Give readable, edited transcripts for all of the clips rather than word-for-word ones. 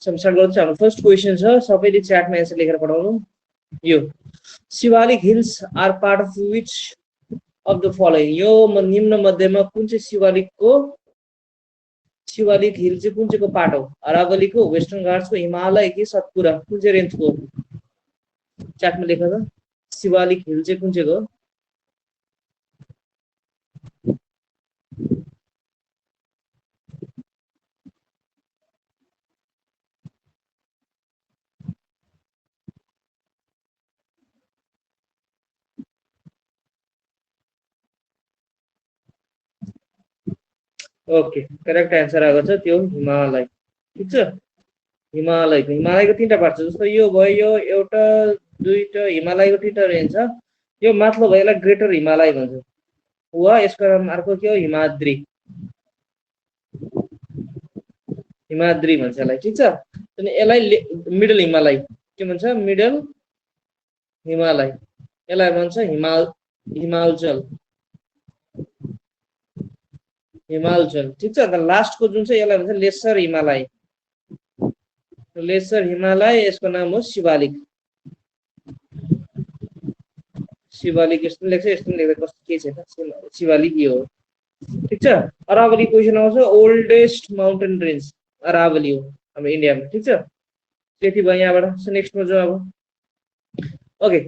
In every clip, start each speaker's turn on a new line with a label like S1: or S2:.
S1: Start गर्दैछ। हाम्रो first question छ, सबैले च्याटमा एन्सर लेखेर पठाउनु। यो Shivalik hills are part of which of the following, यो निम्न मध्येमा कुन चाहिँ शिवालिक हिल चाहिँ कुन चाहिँको पार्ट हो? अरावलीको, वेस्टर्न घाट्सको, हिमालय कि सतपुरा, कुन चाहिँ रेन्जको? च्याटमा लेख त शिवालिक हिल चाहिँ कुन चाहिँको? ओके, करेक्ट एन्सर आएको छ, त्यो हिमालय। ठिक छ, हिमालयको तीनटा पार्ट छ, जस्तो यो भयो, यो एउटा दुईटा हिमालयको तीनटा रेन्ज छ। यो माथिल्लो भएलाई ग्रेटर हिमालय भन्छ, वा यसको नाम अर्को के हो? हिमाद्री भन्छ यसलाई। ठिक छ, अनि यसलाई मिडल हिमालय के भन्छ? मिडल हिमालय। यसलाई भन्छ हिमालचल। ठिक छ, अन्त लास्टको जुन चाहिँ यसलाई भन्छ लेसर हिमालय, यसको नाम हो शिवालिक। यस्तो लेख्छ, यस्तो लेख्दा कस्तो के छैन, शिवालिक यो हो। ठिक छ, अरावली क्वेसन आउँछ, ओल्डेस्ट माउन्टेन रेन्ज अरावली हो हाम्रो इन्डियामा। ठिक छ, त्यति भयो यहाँबाट। नेक्स्टमा जाउँ अब। Okay,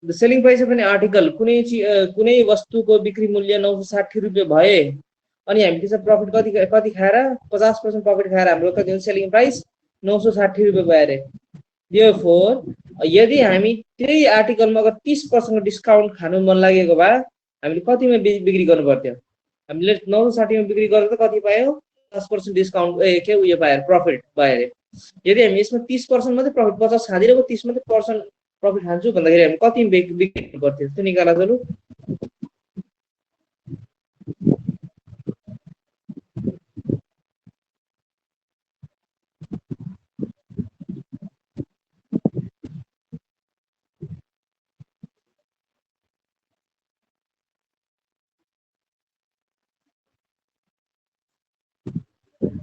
S1: the selling price of an article, कुनै वस्तुको बिक्री मूल्य 960 रुपियाँ भए अनि हामी त्यसमा प्रफिट कति खाएर 50% प्रफिट खाएर हाम्रो कति हुन्छ? सेलिङ प्राइस 960 रुपियाँ भयो अरे। देयरफोर यदि हामी त्यही आर्टिकलमा अगर 30% डिस्काउन्ट खानु मन लागेको भए हामीले कतिमा बिक्री गर्नु पर्थ्यो? हामीले 960 मा बिक्री गरेर त कति पायो? 10% डिस्काउन्ट के उयो पायो, प्रफिट भयो अरे। यदि हामी यसमा 30% मात्रै प्रफिट, 50 खाँदिन 30 मात्रै % प्रफिट खान्छु भन्दाखेरि हामी कति बिक्री गर्नु पर्थ्यो? त्यो निकाला चलु।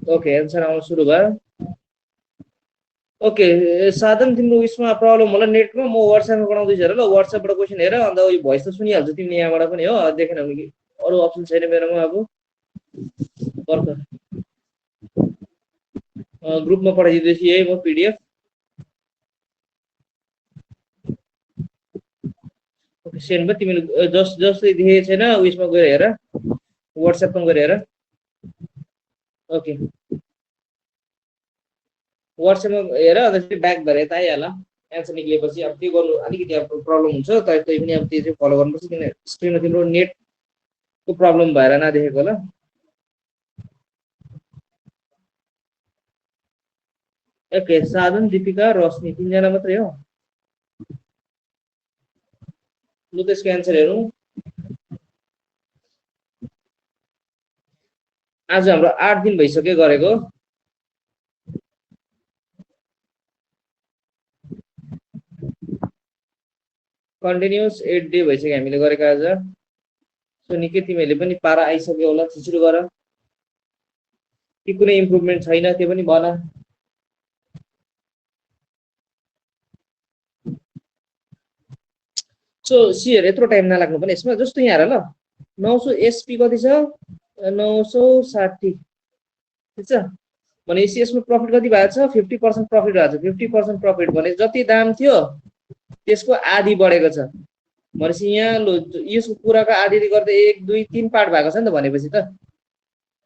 S1: ओके, एन्सर आउन सुरु भयो। ओके साधन, तिम्रो उसमा प्रब्लम होला नेटमा, म व्हाट्सएपमा बनाउँदैछु हेर ल, व्हाट्सएपबाट क्वेसन हेर, अन्त यो भोइस त सुनिहाल्छु तिमीले यहाँबाट पनि हो, देखेन भने अरू अप्सन छैन मेरोमा। अब पर्ख, ग्रुपमा पठाइदिँदैछु यही म पिडिएफ। ओके, सेन्ड भयो, तिमीले जस्तै देखेको छैन उयसमा गएर हेर, व्हाट्सएपमा गएर हेर। ओके, व्हाट्सएपमा हेर, अन्त ब्याक भएर यता आइहाल्ला एन्सर निक्लेपछि। अब त्यो गर्नु अलिकति अब प्रब्लम हुन्छ, तर त्यही पनि अब त्यो चाहिँ फलो गर्नुपर्छ, किन स्क्रिनमा तिम्रो नेटको प्रब्लम भएर नदेखेको होला। ओके, साधन, दीपिका, रोशनी, 3 जना मात्रै हो। लु त्यसको एन्सर हेरौँ। आज हाम्रो 8 दिन भइसक्यो गरेको। कन्टिन्युस 8 डे भइसक्यो हामीले गरेको आज। सो निकै तिमीहरूले पनि पारा आइसक्यो होला, छिटो गर। कि कुनै इम्प्रुभमेन्ट छैन त्यो पनि भन। सो सियर यत्रो टाइम नलाग्नु पनि यसमा, जस्तो यहाँ हेर ल, 900 एसपी कति छ? 960। ठिक छ, भनेपछि यसमा प्रफिट कति भएको छ? 50% प्रफिट भएको छ। 50% प्रफिट भने जति दाम थियो त्यसको आधी बढेको छ भनेपछि यहाँ यसको कुराको आधी गर्दा 1 2 3 पार्ट भएको छ नि त। भनेपछि त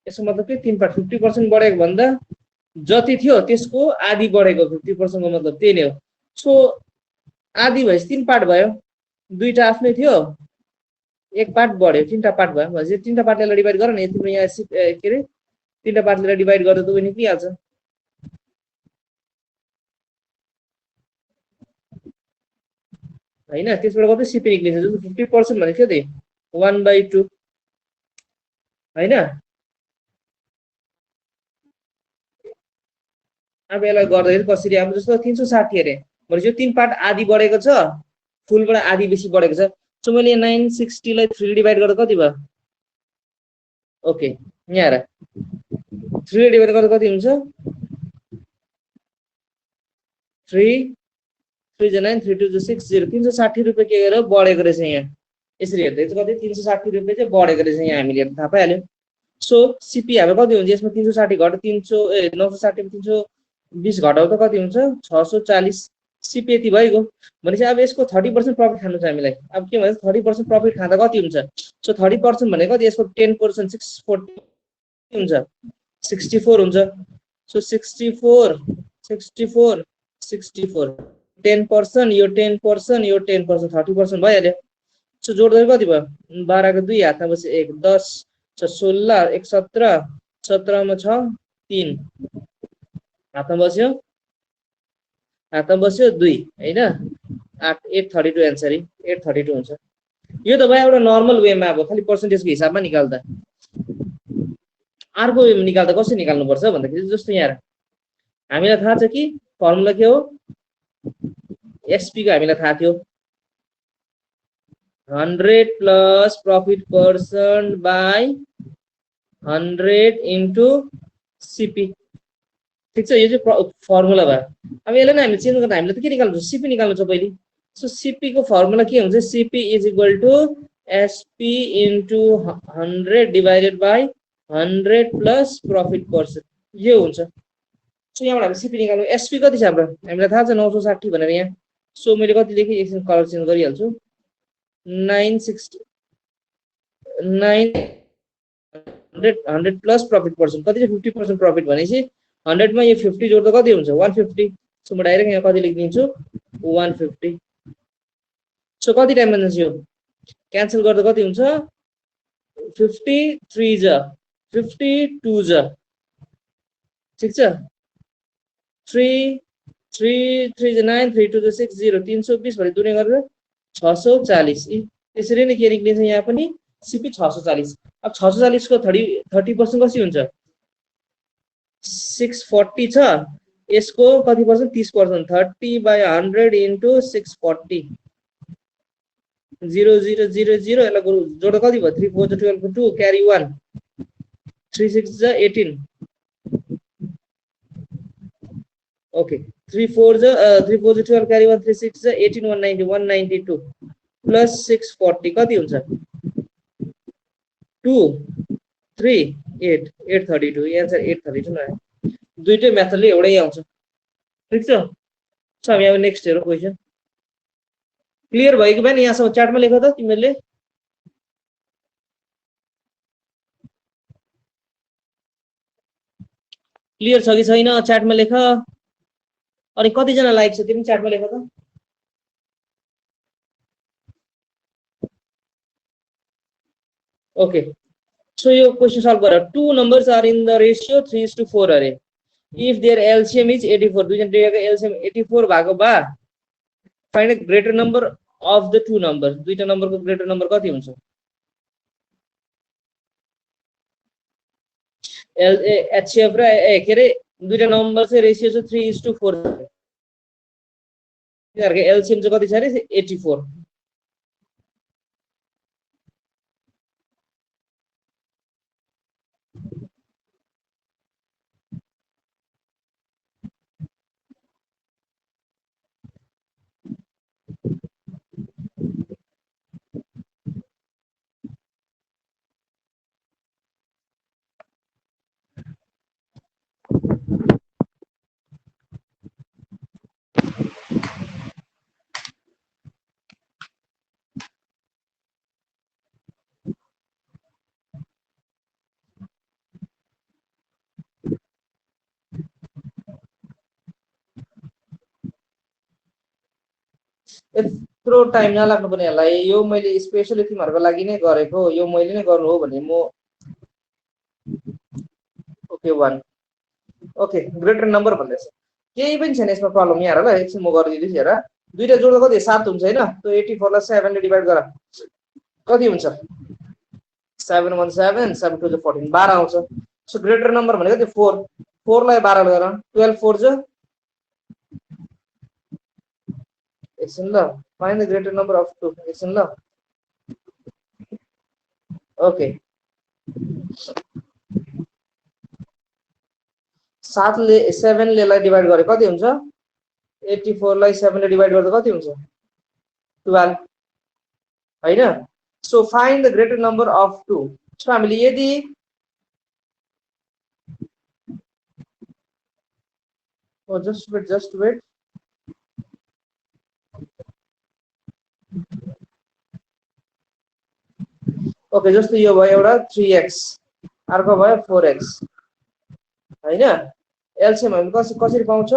S1: यसको मतलब के? 3 पार्ट। 50% बढेको भन्दा जति थियो त्यसको आधी बढेको, 50% को मतलब त्यही नै हो। सो आधी भएपछि 3 पार्ट भयो, दुईटा आफ्नै थियो, एक पार्ट बढ्यो, 3टा पार्ट भयो। भनेपछि 3टा पार्टले डिभाइड गर न, तिम्रो यहाँ के अरे 3टा पार्टले डिभाइड गर्दा त उयो निक्लिहाल्छ। हैन, त्यसबाट कति सिपी निक्लिन्छ? जस्तो 50% भनेको के त? 1/2 हैन। अब यसलाई गर्दाखेरि कसरी आउँछ? जस्तो 360 अरे भनेपछि यो 3 पार्ट आधी बढेको छ, फुलबाट आधी बेसी बढेको छ। सो मैले 960 लाई 3 डिभाइड गर्दा कति भयो? ओके, यहाँ हेर, 3 डिभाइड गर्दा कति हुन्छ? 3 3 9 3 2 6 0 360 रुपैयाँ के गरेर बढेको रहेछ यहाँ यसरी हेर्दै चाहिँ कति 360 रुपैयाँ चाहिँ बढेको रहेछ यहाँ हामीले थाहा पाइहाल्यो सो सिपी हाम्रो कति हुन्छ यसमा 360 घट 300 960 320 घटाउँदा कति हुन्छ 640 सिपी यति भइगयो भनेपछि अब यसको 30% प्रफिट खानु छ हामीलाई अब के भन्छ 30% प्रफिट खाँदा कति हुन्छ सो 30% भनेको कति यसको 10% 640 हुन्छ 64 हुन्छ सो 64 64 64 10% यो 10% यो 10% 30% भइहाल्यो सो जोड्दा कति भयो 12 को 2 हातमा बस्यो 1 10 16 1 17 17 मा 6 3 हातमा बस्यो 2 हैन 832 आन्सर 832 हुन्छ यो त भयो एउटा नर्मल वेमा अब खाली पर्सेन्टेजको हिसाबमा निकाल्दा अर्को वे निकाल्दा कसरी निकाल्नु पर्छ भन्दाखेरि जस्तो यहाँ हामीलाई थाहा छ कि फर्मुला के हो एसपी को हामीलाई थाहा थियो 100 plus profit percent by 100 into CP ठीक छ यो चाहिँ फर्मुला भयो अब यसलाई नै हामीले चेन्ज गर्न हामीले त के निकाल्नु छ सीपी निकाल्नु छ पहिले सो सीपी को फर्मुला के हुन्छ CP is equal to SP into 100 divided by 100 plus profit percent यो हुन्छ सो यहाँबाट हामी सीपी निकाल्नु एसपी कति छ हाम्रो हामीलाई थाहा छ 960 भनेर यहाँ सो मैले कति लेखेँ एकछिन कलर चेन्ज गरिहाल्छु 960 100 प्लस प्रॉफिट पर्सेंट कति छ 50% प्रॉफिट भनेपछि 100 मा यो 50 जोड्दा कति हुन्छ 150 सो म डाइरेक्ट यहाँ कति लेखिदिन्छु 150 सो कति टाइममा जान्छ यो क्यान्सल गर्दा कति हुन्छ 53 जा 52 जा ठीक छ 3 3 3 9 3 2 6 0 320 भने दुने गरेर 640 त्यसरी नै के निक्लिन्छ यहाँ पनि सीपी 640 अब 640 को 30% कति हुन्छ 640 छ यसको कति पर्सेंट 30% 30 बाय 100 इन्टु 640 0 0 0 0 यसलाई जोड्दा कति भयो 3 4 12 2 क्यारी 1 3 6 जा 18 ओके 3 4 जा 3 4 जा 12 क्यारी 1 3 6 जा 18 190 192 प्लस 640 कति हुन्छ 2 3 8 832 आन्सर 832 न दुईटै मेथडले एउटै आउँछ ठीक छ सो हामी अब नेक्स्ट हेरौँ क्वेशन क्लियर भयो कि भएन यहाँसम्म च्याटमा लेख त तिमीहरूले क्लियर छ कि छैन च्याटमा लेख अनि कति जना लाइक छ तिमी च्याटमा लेख त ओके सो यो क्वेशन सल्भ गर two numbers are in the ratio 3:4 अरे इफ देयर एलसीएम इज 84 दुईजना दिएको एलसीएम 84 भएको बा find the greater number of the two numbers दुईटा नम्बरको ग्रेटर नम्बर कति हुन्छ एचसीएफ र के रे दुईटा नम्बर चाहिँ रेशियो चाहिँ 3:4 तिनीहरुको एलसीएम चाहिँ कति छ रे 84 यत्रो टाइम नलाग्नु पर्ने यसलाई यो मैले स्पेशली तिमीहरुको लागि नै गरेको यो मैले नै गर्नु हो भने म ओके 1 ओके ग्रेटर नम्बर भन्दैछ केही पनि छैन यसमा प्रब्लम यहाँ ल एकछिन म गरिदिन्छु हेर दुईटा जोड्दा कति 7 हुन्छ हैन त्यो 84 लाई 7 ले डिवाइड गर कति हुन्छ 7 1 7 7 2 14 12 आउँछ सो ग्रेटर नम्बर भनेको त्यो 4 4 लाई 12 ले गर 12 4 जो एकछिन ल find the greater number of 2 एकछिन ल ओके 7 ले 7 ले लाई डिवाइड गरे कति हुन्छ 84 लाई 7 ले डिवाइड गर्दा कति हुन्छ 12 हैन so find the greater number of 2 so हामीले यदि just wait ओके जस्तो यो भयो एउटा 3x अर्को भयो 4x हैन एलसीएम हामी कसरी पाउँछ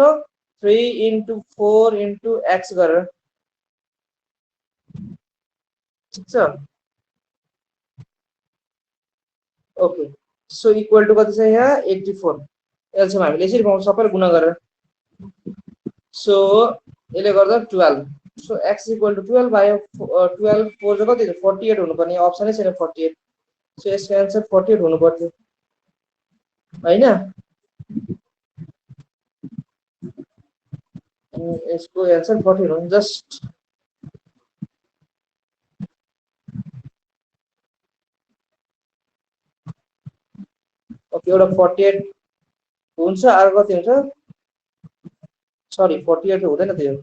S1: 3 into 4 into x गरेर ठीक छ ओके सो इक्वल टु कति छ यहाँ 84 एलसीएम हामीले यसरी पाउँछ सबैलाई गुणा गरेर सो यसले गर्दा 12 सो x इक्वल टु 12 भयो 12 4 चाहिँ कति 48 हुनुपर्ने अप्सनै छैन 48 सो यसको एन्सर 48 हुनु पर्थ्यो हैन यसको एन्सर 48 हो जस्ट ओके एउटा 48 हुन्छ अर्को कति हुन्छ सरी 48 हुँदैन त्यो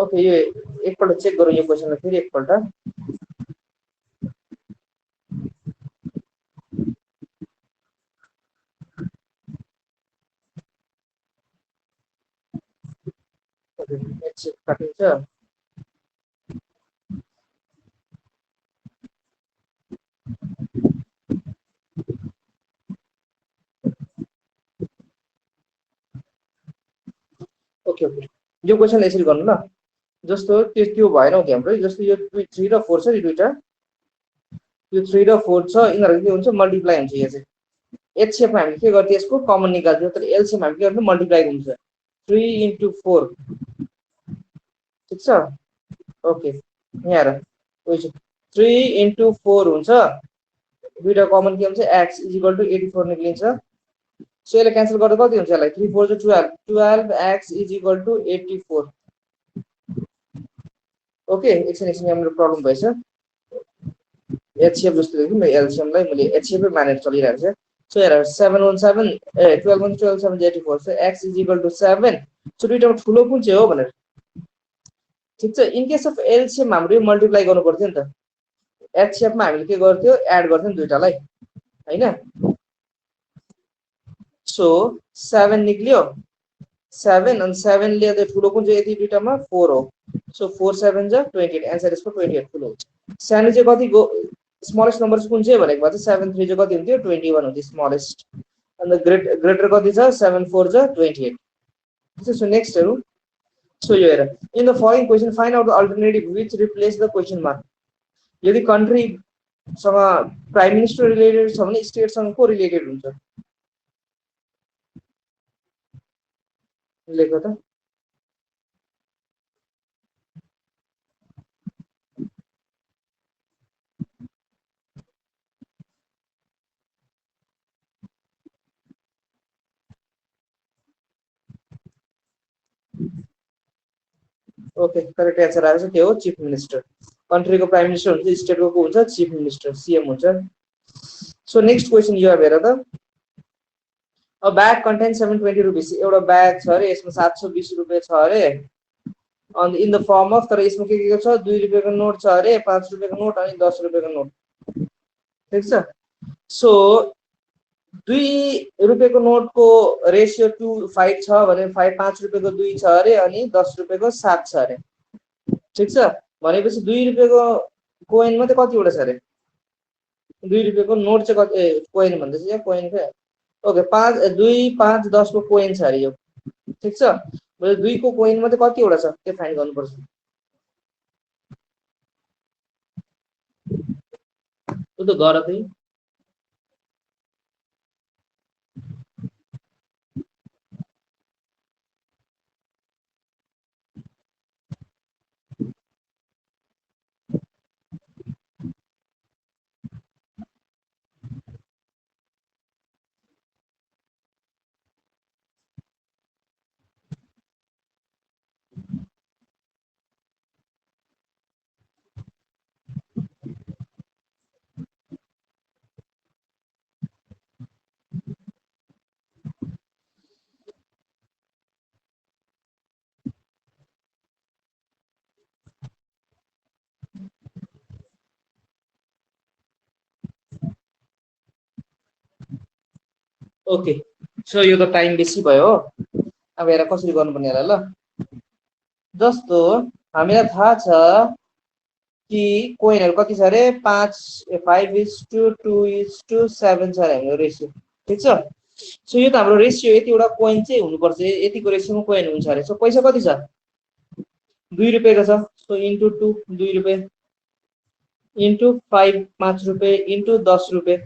S1: ओके यो एकपल्ट चेक गरौँ यो क्वेशनलाई फेरि एकपल्ट चेक काटिन्छ ओके ओके यो क्वेशन यसरी गर्नु ल जस्तो त्यो भएन कि हाम्रो जस्तो यो 3 र 4 छ नि दुईटा यो 3 र 4 छ यिनीहरु के हुन्छ मल्टिप्लाई हुन्छ यो चाहिँ एचसीएफ हामीले के गर्थ्यो यसको कमन निकाल्थ्यो तर एलसीएम हामीले के गर्नु मल्टिप्लाई हुन्छ 3 into 4 ठीक छ ओके यहाँ हेर उयो छ 3 into 4 हुन्छ दुईटा कमन के हुन्छ x is equal to 84 निक्लिन्छ सो यसले क्यान्सल गर्दा कति हुन्छ यसलाई 3 4 12 12x is equal to 84 okay एकछिन हाम्रो प्रब्लम भएछ एचसीएफ जस्तो देखियो म एलसीएम लाई मैले एचसीएफ मानेर चलिरहेको छ सो हेर 7 1 7 12 1 12 7 84 so x is equal to 7 so दुईटामा ठुलो कुन चाहिँ हो भनेर ठीक छ इन केस अफ एलसीएम हाम्रो मल्टिप्लाई गर्नु पर्थ्यो नि त एचसीएफ मा हामीले के गर्थ्यो एड गर्थ्यो नि दुईटालाई हैन सो 7 निक्लियो 7 and 7 ले त ठुलो कुन चाहिँ यति दुईटामा 4 हो सो 4 7 जा 28 आन्सर यसको 28 ठुलो हुन्छ सानो चाहिँ कति गो स्मलेस्ट नम्बर कुन चाहिँ भनेको भए चाहिँ 7 3 चाहिँ कति हुन्थ्यो 21 हुन्थ्यो स्मलेस्ट अनि ग्रेटर कति छ 7 4 जा 28 सो नेक्स्ट हेरौँ सो यो हेर in the following question find out the alternative which replace the question mark यदि कन्ट्री सँग प्राइम मिनिस्टर रिलेटेड छ भने स्टेट सँग को रिलेटेड हुन्छ लेखो त ओके करेक्ट आन्सर आएको छ त्यो हो चीफ मिनिस्टर कंट्री को प्राइम मिनिस्टर हुन्छ स्टेट को हुन्छ चीफ मिनिस्टर सीएम हुन्छ सो नेक्स्ट क्वेशन यो हेर त अ बैग कंटेन्स 720 रुपीस एउटा बैग छ अरे यसमा 720 रुपैयाँ छ अरे अनि इन द फर्म अफ तर यसमा के छ 2 रुपैयाँको नोट छ अरे 5 रुपैयाँको नोट अनि 10 रुपैयाँको नोट ठीक छ सो 2 रुपैयाँको नोटको रेशियो 2:5 छ भने 5 रुपैयाँको 2 छ अरे अनि 10 रुपैयाँको 7 छ अरे ठीक छ भनेपछि 2 रुपैयाँको कोइन मात्रै कतिवटा छ अरे 2 रुपैयाँको नोट चाहिँ कति कोइन भन्दैछ यहाँ कोइन के ओके 5 2 5 10 को कोइन छ अरे यो ठीक छ मैले 2 को कोइन मात्रै कतिवटा छ त्यो फाइन्ड गर्नुपर्छ त्यो त गर त्यही ओके, सो यो त टाइम बेसी भयो हो। अब हेर कसरी गर्नुपर्ने होला ल। जस्तो हामीलाई थाहा छ कि कोइनहरू कति छ अरे 5:2:7 छ अरे हाम्रो रेसियो, ठिक छ। सो यो त हाम्रो रेसियो यतिवटा कोइन चाहिँ हुनुपर्छ, यतिको रेसियोमा कोइन हुन्छ अरे। सो पैसा कति छ? 2 रुपियाँको छ। सो इन्टु 2 2 रुपियाँ इन्टु 5 5 रुपियाँ इन्टु 10 रुपियाँ,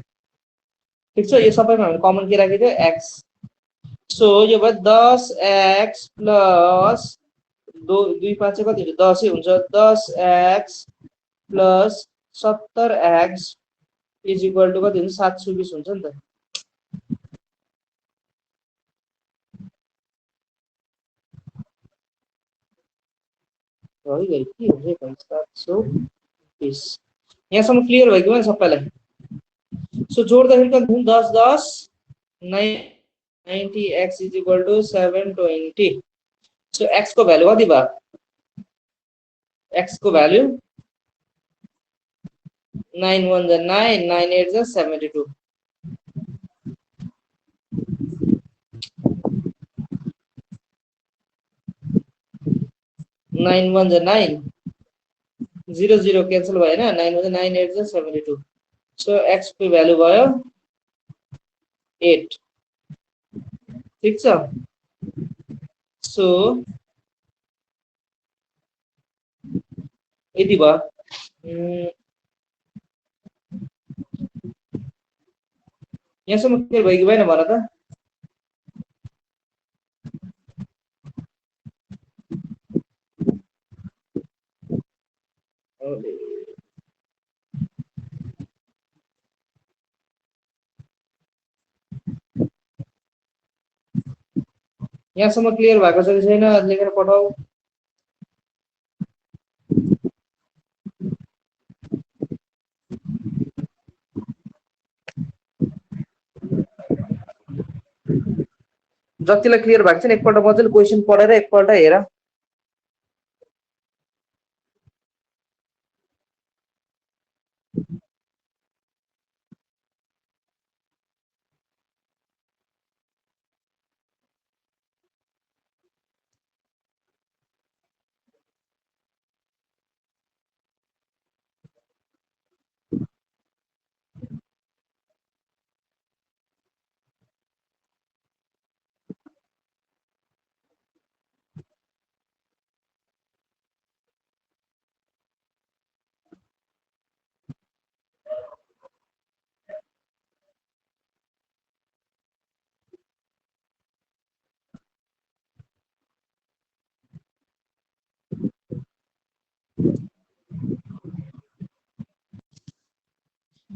S1: ठिक छ। यो सबैमा हामीले कमन के राखिदियो? एक्स। सो यो भयो 10x प्लस 2 5 चाहिँ कति हुन्छ? 10 हुन्छ। 10x plus 70x is equal to कति हुन्छ? 720 हुन्छ नि त। है गई के हुन्छ? 720 यहाँसम्म क्लियर भयो कि भएन सबैलाई? सो जोड्दाखेरि कति हुन्छ? 10 10 90x is equal to 720। So x को भ्यालु कति भयो? x को भ्यालु 9 1 जा 9 9 8 जा 72। 9 1 जा 9 0 0 क्यान्सल भयो हैन। 9 1 जा 9 8 जा 72। सो x को भ्यालु भयो 8, ठीक छ। सो यति भयो। यहाँसम्म क्लियर भयो कि भएन भन त? यहाँसम्म क्लियर भएको छ कि छैन? लेखेर पठाऊ। जतिलाई क्लियर भएको छ नि एकपल्ट मजाले क्वेशन पढेर एकपल्ट हेर।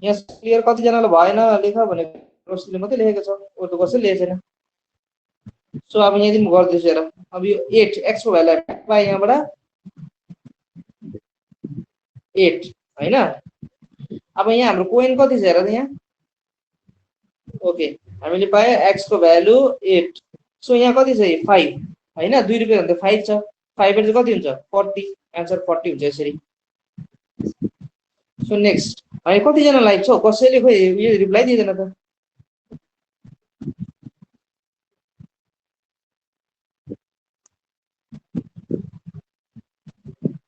S1: यहाँ क्लियर कतिजनालाई भएन लेख भने रोशनीले मात्रै लेखेको छ, अरू त कसैले लेखेको छैन। सो अब यहाँदेखि म गर्दैछु हेर। अब यो 8 x को भ्यालु पाएँ यहाँबाट 8 हैन। अब यहाँ हाम्रो कोइन कति छ हेर त यहाँ। ओके, हामीले पाए x को भ्यालु 8। सो यहाँ कति छ? 5 हैन। 2 रुपैयाँ भन्दा 5 छ। 5 चाहिँ कति हुन्छ? 40। आन्सर 40 हुन्छ यसरी। सो नेक्स्ट है कतिजना लाइभ छ? कसैले खोइ यो रिप्लाई दिँदैन त।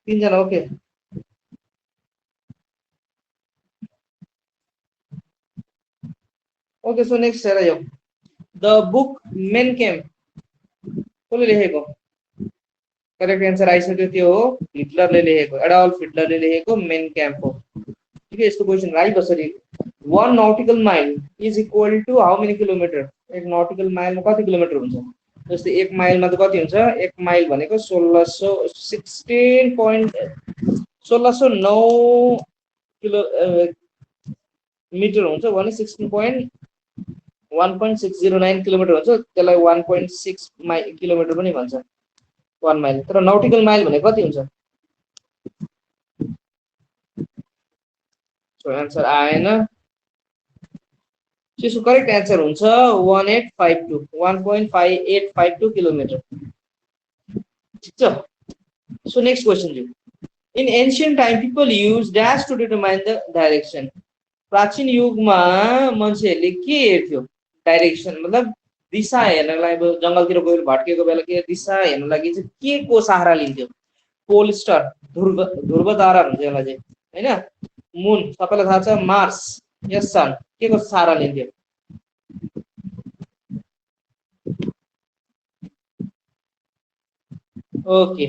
S1: तीनजना ओके। ओके, सो नेक्स्ट हेर यो द बुक मेन कैम्प कसले लेखेको? करेक्ट एन्सर आइसक्यो, त्यो हो हिटलरले लेखेको, एडल्फ हिटलरले लेखेको मेन कैम्प हो। ठीक है, यस्तो क्वेशन आइ कसरी? 1 nautical mile is equal to how many kilometre? एक नॉटिकल माइलमा कति किलोमिटर हुन्छ? जस्तै 1 माइलमा त कति हुन्छ? 1 माइल भनेको 1609 किलो मिटर हुन्छ भने 1.609 किलोमिटर हुन्छ। त्यसलाई 1.6 किलोमिटर पनि भन्छ 1 माइल। तर नॉटिकल माइल भने कति हुन्छ? सो आन्सर आएन। त्यसको करेक्ट आन्सर हुन्छ 1.5852 किलोमिटर, ठीक छ। सो नेक्स्ट क्वेशन जी। In ancient time people use dash to determine the direction. प्राचीन युगमा मान्छेहरूले के हेर्थ्यो? डाइरेक्सन मतलब दिशा हेर्नलाई, अब जङ्गलतिर गएर भट्केको बेला के दिशा हेर्न लागि चाहिँ के को सहारा लिन्थ्यो? पोल स्टार, ध्रुव तारा भन्छ यसलाई चाहिँ, होइन? मुन सबैलाई थाहा छ, मार्स, यस सन, के को सहारा लिन्थ्यो? ओके,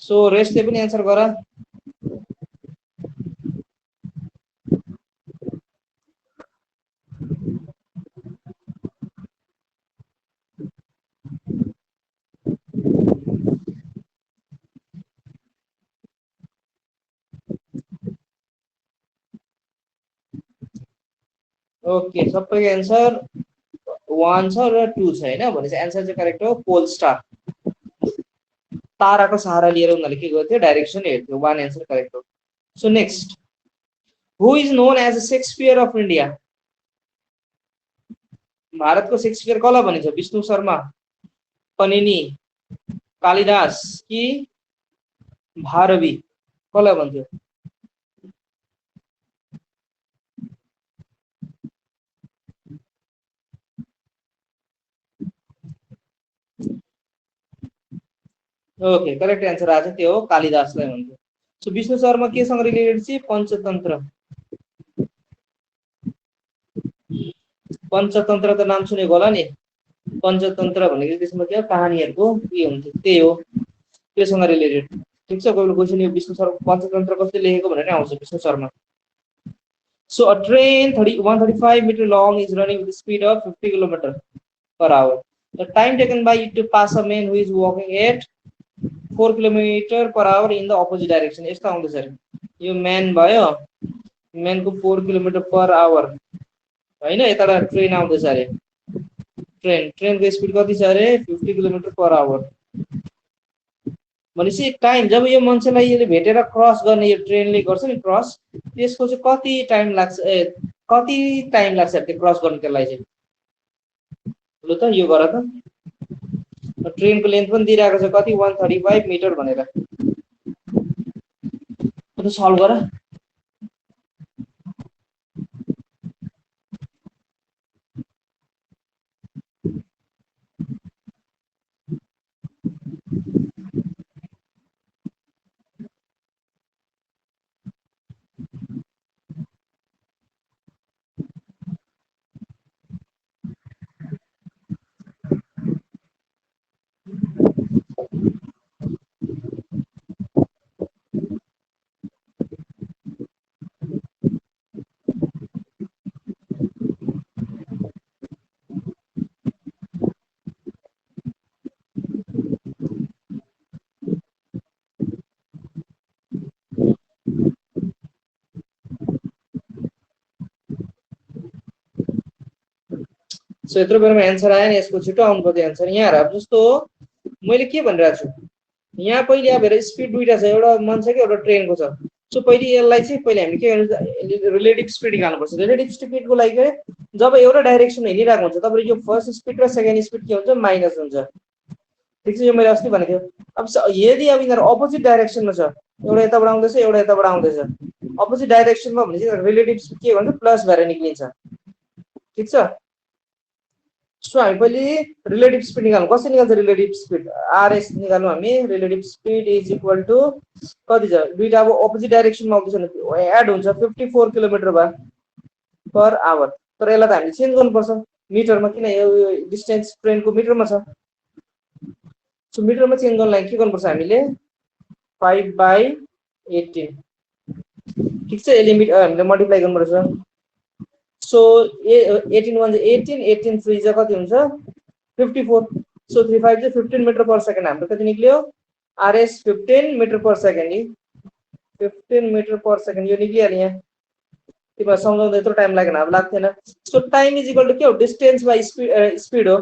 S1: सो रेस्टले पनि एन्सर गर। ओके, सबैको एन्सर 1 छ र 2 छ, होइन? भनेपछि एन्सर चाहिँ करेक्ट हो, पोल स्टार। ताराको सहारा लिएर उनीहरूले के गर्थ्यो? डाइरेक्सन हेर्थ्यो। 1 एन्सर करेक्ट हो। So next, who is known as a Shakespeare of India? भारतको शेक्सपियर कसलाई भनिन्छ? विष्णु शर्मा, पनिनी, कालिदास कि भारवी? कसलाई भन्थ्यो? ओके, करेक्ट एन्सर आछ, त्यो हो कालिदासलाई भन्थ्यो। सो विष्णु शर्मा केसँग रिलेटेड चाहिँ? पञ्चतन्त्र। पञ्चतन्त्र त नाम सुनेको होला नि? पञ्चतन्त्र भनेको त्यसमा के कहानीहरूको के हुन्छ, त्यही हो, त्योसँग रिलेटेड। ठिक छ, कोही क्वेसन यो विष्णु शर्मा पञ्चतन्त्र कसले लेखेको भनेर आउँछ, Vishnu Sharma. So a train 135 meter long is running with the speed of 50 km per hour. The time taken by it to pass a man who is walking at 4 km per hour in the opposite direction. यस्तो आउँछ sir, यो man भयो, म्यानको 4 km per hour, होइन? यताबाट train आउँदैछ अरे, ट्रेनको speed कति छ अरे? 50 km per hour। भनेपछि टाइम जब यो मान्छेलाई यसले भेटेर क्रस गर्ने, यो ट्रेनले गर्छ नि क्रस, त्यसको चाहिँ कति टाइम लाग्छ, कति टाइम लाग्छ त्यो क्रस गर्नुको लागि चाहिँ? लु त यो गर त, ट्रेनको लेन्थ पनि दिइरहेको छ कति? 135 मिटर भनेर। त सल्भ गर। सो यत्रो बेरमा एन्सर आयो नि, यसको छिटो आउनु पर्यो एन्सर। यहाँ हेर, जस्तो मैले के भनिरहेको छु, यहाँ पहिले अब हेर स्पिड दुईटा छ, एउटा मान्छेको एउटा ट्रेनको छ। सो पहिले यसलाई चाहिँ पहिले हामीले के गर्नु, रिलेटिभ स्पिड निकाल्नुपर्छ। रिलेटिभ स्पिडको लागि जब एउटा डाइरेक्सन हिँडिरहेको हुन्छ, तपाईँ यो फर्स्ट स्पिड र सेकेन्ड स्पिड के हुन्छ? माइनस हुन्छ। ठिक छ, यो मैले अस्ति भनेको थिएँ। अब यदि अब यिनीहरू अपोजिट डाइरेक्सनमा छ, एउटा यताबाट आउँदैछ, एउटा यताबाट आउँदैछ, अपोजिट डाइरेक्सनमा भने चाहिँ रिलेटिभ स्पिड के भन्छ? प्लस भएर निक्लिन्छ। ठिक छ, सो हामी पहिले रिलेटिभ स्पिड निकाल्नु। कसरी निकाल्छ रिलेटिभ स्पिड? आरएस निकाल्नु हामी। Relative speed is equal to कति छ? दुईटा अब अपोजिट डाइरेक्सनमा आउँदैछ भने एड हुन्छ, 54 km पर आवर। तर यसलाई त हामीले चेन्ज गर्नुपर्छ मिटरमा, किन यो डिस्टेन्स ट्रेनको मिटरमा छ। सो मिटरमा चेन्ज गर्नलाई के गर्नुपर्छ हामीले? 5/18। ठिक छ, यसले हामीले मल्टिप्लाई गर्नुपर्छ। सो 18 1 18, 18 3 कति हुन्छ? 54। सो 3 5 15 मिटर पर सेकेन्ड हाम्रो कति निक्ल्यो? RS 15 metre per second, 15 metre per second यो निक्लिहाल्यो। यहाँ तिमीलाई सम्झाउँदा यत्रो टाइम लागेन, अब लाग्थेन। So time is equal to के हो? डिस्टेन्स बाई स्पिड हो।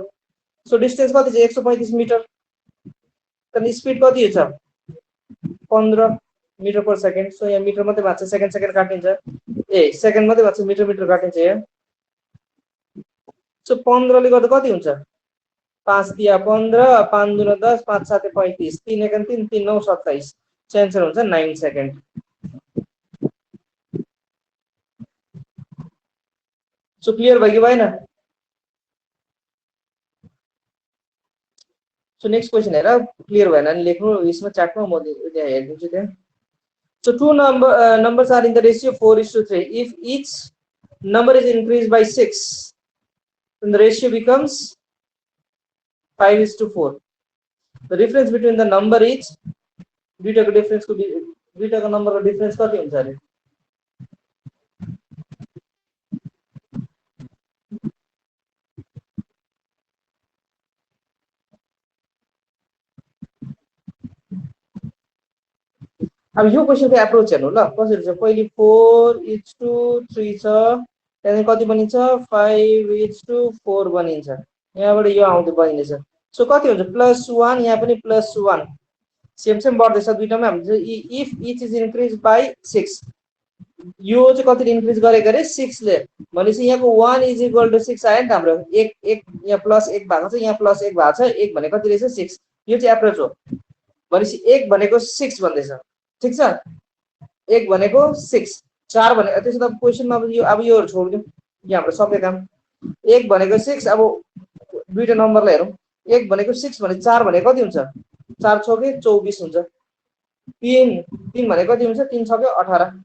S1: सो डिस्टेन्स कति छ? 135 मिटर। तर स्पिड कति छ? 15 मिटर पर सेकेन्ड। सो यहाँ मिटर मात्रै भएको छ, सेकेन्ड सेकेन्ड काटिन्छ, सेकेन्ड मात्रै भएको छ, मिटर मिटर काटिन्छ यहाँ। सो 15 ले गर्दा कति हुन्छ? 5 तिया 15, 5 दुना 10, 5 7 35, 3 1 3, 3 9 27। सो एन्सर हुन्छ 9 सेकेन्ड। सो क्लियर भयो कि भएन? सो नेक्स्ट क्वेसन हेर, क्लियर भएन भने लेख्नु यसमा च्याटमा, म त्यहाँ हेरिदिन्छु त्यहाँ. So two numbers are in the ratio 4:3. If each number is increased by 6, then the ratio becomes 5:4. The difference between the number is दुईटाको डिफरेन्स को दुईटाको नम्बरको डिफरेन्स कति हुन्छ अरे? अब यो क्वेसनको एप्रोच हेर्नु ल कसरी छ. पहिले 4:3 छ, त्यहाँदेखि कति बनिन्छ 5:4 बनिन्छ. यहाँबाट यो आउँदै बनिन्छ. सो कति हुन्छ +1, यहाँ पनि +1, सेम सेम बढ्दैछ दुईटामा. हाम्रो if each is increase by 6, यो चाहिँ कतिले इन्क्रिज गरेको अरे 6 ले, भनेपछि यहाँको 1 = 6 आयो नि त हाम्रो. एक यहाँ +1 भएको छ, यहाँ +1 भएको छ. 1 भने कति रहेछ 6. यो चाहिँ एप्रोच हो. भनेपछि 1 भनेको 6 भन्दैछ. ठीक छ, 1 भनेको 6, 4 भने त्यसो त क्वेसनमा अब यो छोड्दिउँ, यो हाम्रो सबै काम. 1 भनेको 6. अब दुईटा नम्बरलाई हेरौँ. 1 भनेको 6 भने 4 भनेको कति हुन्छ? 4 छके 24 हुन्छ. 3 भनेको कति हुन्छ? 3 छके 18.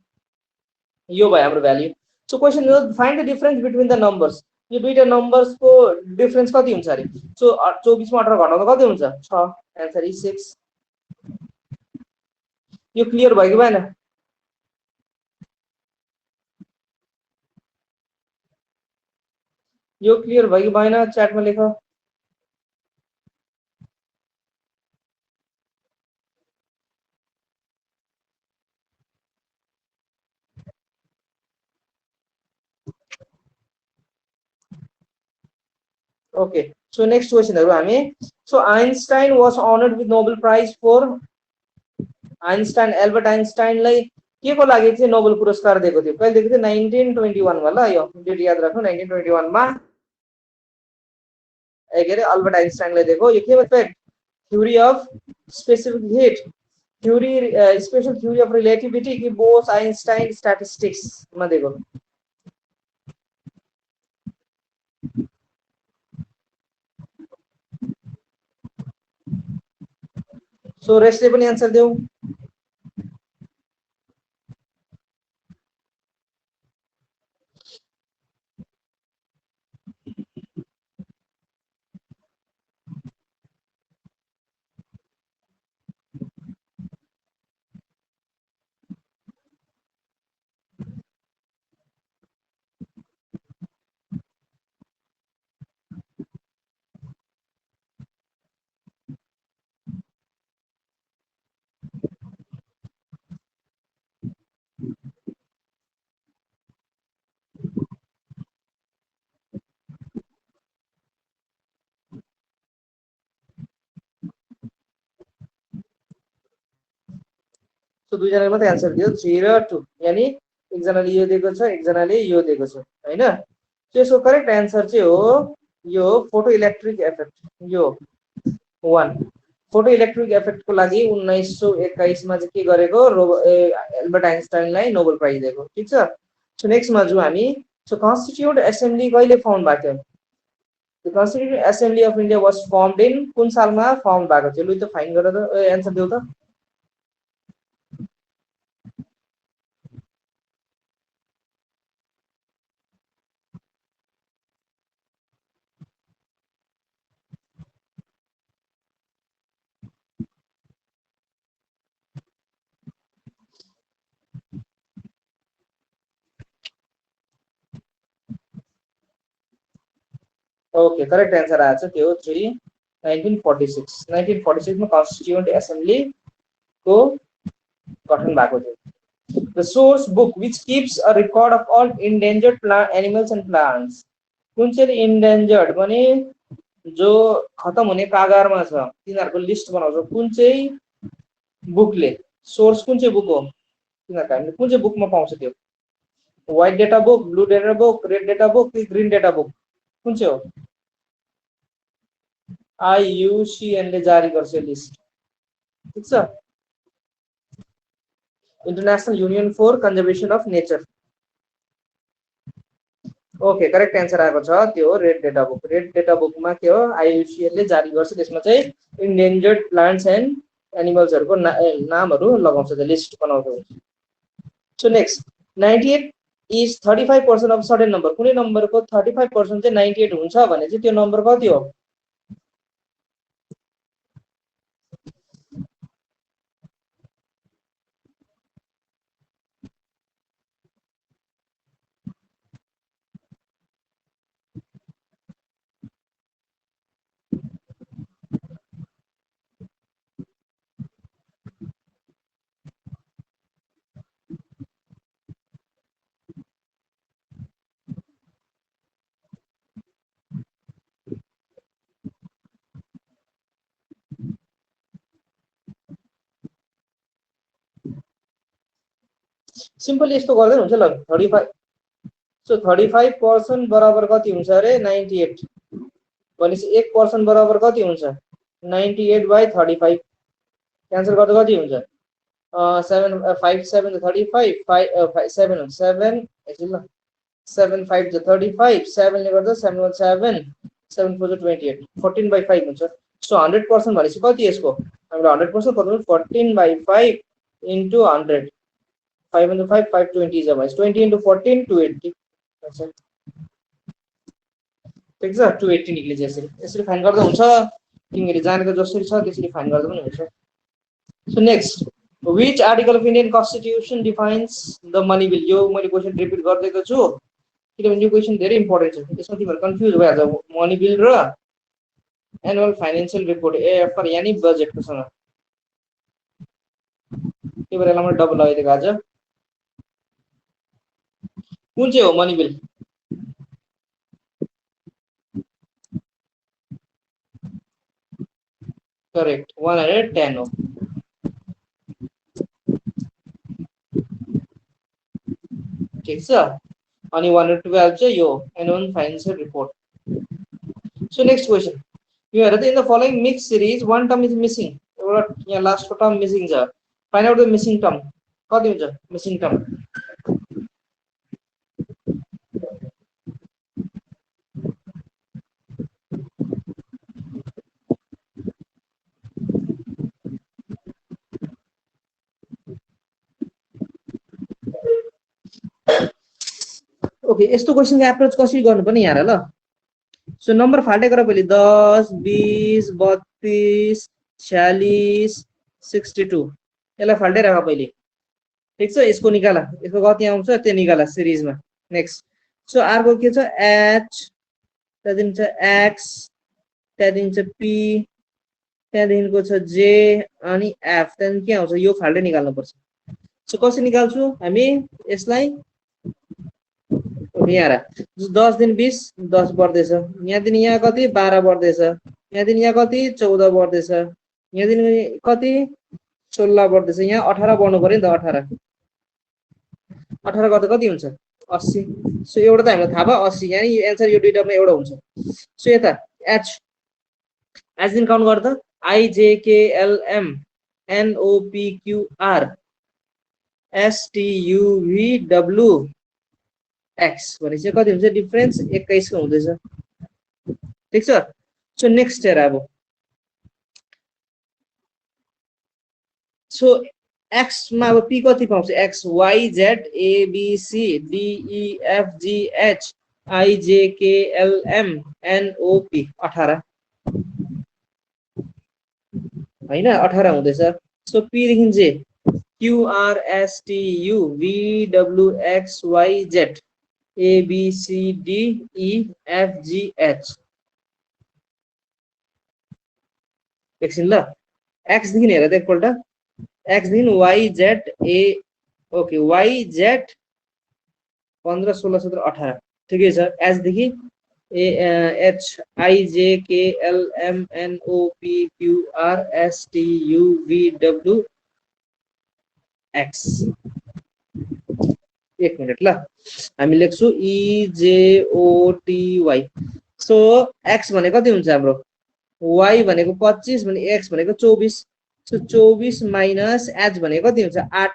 S1: यो भयो हाम्रो भ्याल्यु. सो क्वेसन हो find the difference between the numbers. यो दुईटा नम्बर्सको डिफरेन्स कति हुन्छ अरे? सो 24 मा 18 घटाउँदा कति हुन्छ? 6. Answer is 6. यो क्लियर भयो कि भएन? यो क्लियर भयो कि भएन? च्याटमा लेख. ओके, सो नेक्स्ट क्वेसनहरु हामी. So Einstein was honoured with Nobel prize for. Einstein Albert आइन्स्टाइनलाई के को लागि चाहिँ नोबेल पुरस्कार दिएको थियो? कहिले दिएको थियो? 1921 मा. ल यो डेट याद राख्नु. 1921 मा के अरे अल्बर्ट आइन्स्टाइनलाई दिएको. यो के हो? Theory of specific heat, theory special theory of relativity कि बोस आइन्स्टाइन स्ट्याटिस्टिक्स मा दिएको. सो रेस्टले पनि आन्सर देऊ. सो दुईजनाले मात्रै आन्सर दियो 3 र 2, यानी एकजनाले यो दिएको छ, एकजनाले यो दिएको छ हैन. सो यसको करेक्ट आन्सर चाहिँ हो यो फोटो इलेक्ट्रिक इफेक्ट. यो 1 फोटो इलेक्ट्रिक इफेक्टको लागि 1921 मा चाहिँ के गरेको? एल्बर्ट आइन्स्टाइनलाई नोबेल प्राइज दिएको. ठीक छ. सो नेक्स्टमा जाउँ हामी. सो कन्स्टिट्युट एसेम्बली कहिले फर्म भएको थियो? The constitute assembly of India was firmed in कुन सालमा फर्म भएको थियो? लु त फाइन गरेर आन्सर देऊ त. ओके, करेक्ट आन्सर आएछ. त्यो हो 3 1946. 1946 मा कन्स्टिट्युएन्ट एसेम्बली को गठन भएको थियो. The source book which keeps a record of all endangered plant animals and plants. कुन चाहिँ इन्डेन्जर्ड भने जो खतम हुने कागारमा छ तिनीहरुको लिस्ट बनाउँछ. कुन चाहिँ बुकले? सोर्स कुन चाहिँ बुक हो? तिनीहरुको हामीले कुन चाहिँ बुकमा पाउँछ त्यो? White data book, blue data book, red data book कि ग्रीन डेटा बुक? कुन चाहिँ हो? IUCN ले जारी गर्छ लिस्ट. ठीक छ. International union for conservation of nature. Okay correct answer आएको छ त्यो हो red data book. Red data बुकमा के हो आइयुसिएन ले जारी गर्छ, त्यसमा चाहिँ इन्डेन्जर्ड प्लान्ट्स एन्ड एनिमल्सहरुको नामहरु लगाउँछ, त्यो लिस्ट बनाउँछ। So next 98 is 35% of certain number. कुनै नम्बरको 35% चाहिँ 98 हुन्छ भने चाहिँ त्यो नम्बर कति हो? सिम्पली यस्तो गर्दै हुन्छ ल 35। सो 35% बराबर कति हुन्छ अरे 98 भनेपछि 1% बराबर कति हुन्छ 98 बाइ 35। क्यान्सल गर्दा कति हुन्छ 7 5 7 35 5 7 7 एकछिन ल 7 5 35 7 ले गर्दा 7 1 7 7 4 28 14 बाइ 5 हुन्छ। सो 100% भनेपछि कति यसको हामीले 100% गर्नु 14 by 5 into 100 5 into 5 520 is 20 into 14 280 ठीक छ 280 निक्लिन्छ। यसरी फाइन गर्दा हुन्छ, तिमीहरुले जानेको जसरी छ त्यसरी फाइन गर्दा पनि हुन्छ। So next which article of Indian constitution defines the money bill? यो मैले क्वेशन रिपिट गर्दैको छु किनभने यो क्वेशन धेरै इम्पोर्टेन्ट छ। यसमा तिमीहरु कन्फ्युज भइहाल्छ मनी बिल र एनुअल फाइनान्शियल रिपोर्ट एएफआर यानी बजेटको सँग। त्यो भएर यसलाई मैले डबल लगाइदिएको आज। कुन चाहिँ हो मनी बिल? करेक्ट 110 हो। ठीक छ अनि 112 चाहिँ यो annual financial report. So next question यो हेर त in the following mix series one term is missing। एउटा यहाँ लास्टको टर्म मिसिङ छ। Find out the missing term. कति हुन्छ मिसिङ टर्म? ओके यस्तो क्वेशनको एप्रोच कसरी गर्नुपर्ने यहाँ ल। सो नम्बर फाल्टै गर पहिले 10 20 32 46 62 यसलाई फाल्टै राख पहिले। ठीक छ यसको निकाला, यसको कति आउँछ त्यो निकाला सिरिजमा। नेक्स्ट सो अर्को के छ एच, त्यहाँदेखि छ एक्स, त्यहाँदेखि छ पी, त्यहाँदेखिको छ जे अनि एफ, त्यहाँदेखि के आउँछ यो फाल्टै निकाल्नु पर्छ। सो कसरी निकाल्छु हामी यसलाई? यहाँ 10 दिन 20 10 बढ्दैछ, यहाँदेखि यहाँ कति 12 बढ्दैछ, यहाँदेखि यहाँ कति 14 बढ्दैछ, यहाँदेखि कति 16 बढ्दैछ, यहाँ 18 बढ्नु पर्यो नि त 18 गर्दा कति हुन्छ 80। सो एउटा त हामीलाई थाहा भयो 80 यानी एन्सर यो दुईटामा एउटा हुन्छ। सो यता एच एच दिन काउन्ट गर्दा IJKLM NOPQR STUVW एक्स भनेपछि कति हुन्छ डिफरेन्स 21 को हुँदैछ। ठीक छ सो नेक्स्ट हेर अब सो एक्स मा अब पी कति पाउँछ X Y Z A B C D E F G H I J K L M N O P 18 हैन 18 हुँदैछ। सो पी देखि J Q R S T U V W X Y Z A B C D E F G H एकछिन ल x देखि हेर त एकपल्ट X देखि Y Z A okay Y Z 15 16 17 18 ठिकै छ। एच देखि H I J K L M N O P Q R S T U V W X. एक मिनट ल हामी लेख्छु EJOTY। सो एक्स भने कति हुन्छ हाम्रो वाई भनेको 25 भने एक्स भनेको 24। सो 24 माइनस एच भनेको कति हुन्छ 8,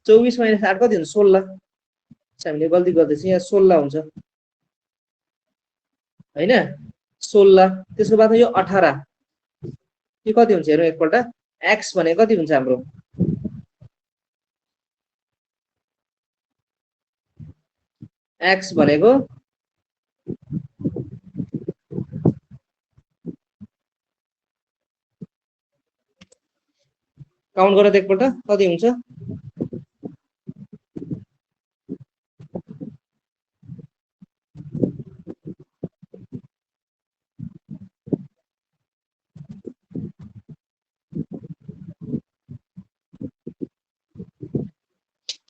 S1: 24 माइनस 8 कति हुन्छ 16। हामीले गल्ती गर्दैछौँ यहाँ 16 हुन्छ हैन 16 त्यसको बाद यो 18 यो कति हुन्छ हेरौँ एकपल्ट x भनेको कति हुन्छ हाम्रो x भनेको काउन्ट गरेर एकपल्ट कति हुन्छ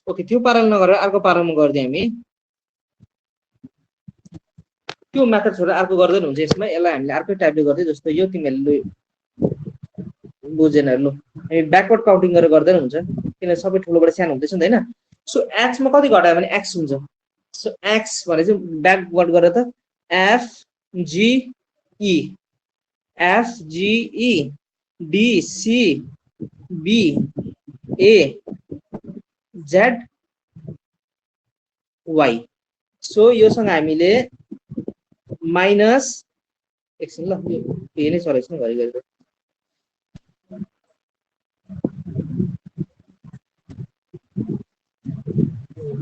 S1: ओके त्यो पाराले नगरेर अर्को पारामा गर्दै हामी त्यो मेथड छोडेर अर्को गर्दै हुन्छ यसमा यसलाई हामीले अर्कै टाइपले गर्दै जस्तो यो तिमीहरूले बुझेन लु हामी ब्याकवर्ड काउन्टिङ गरेर गर्दैन हुन्छ किन सबै ठुलोबाट सानो हुँदैछ नि हैन सो x मा कति घटायो भने x हुन्छ सो x भने चाहिँ ब्याकवर्ड गरेर त f g e f g e d c b a z y so योसँग हामीले माइनस एकछिन ल यो नै चलेछ नि घरिघरि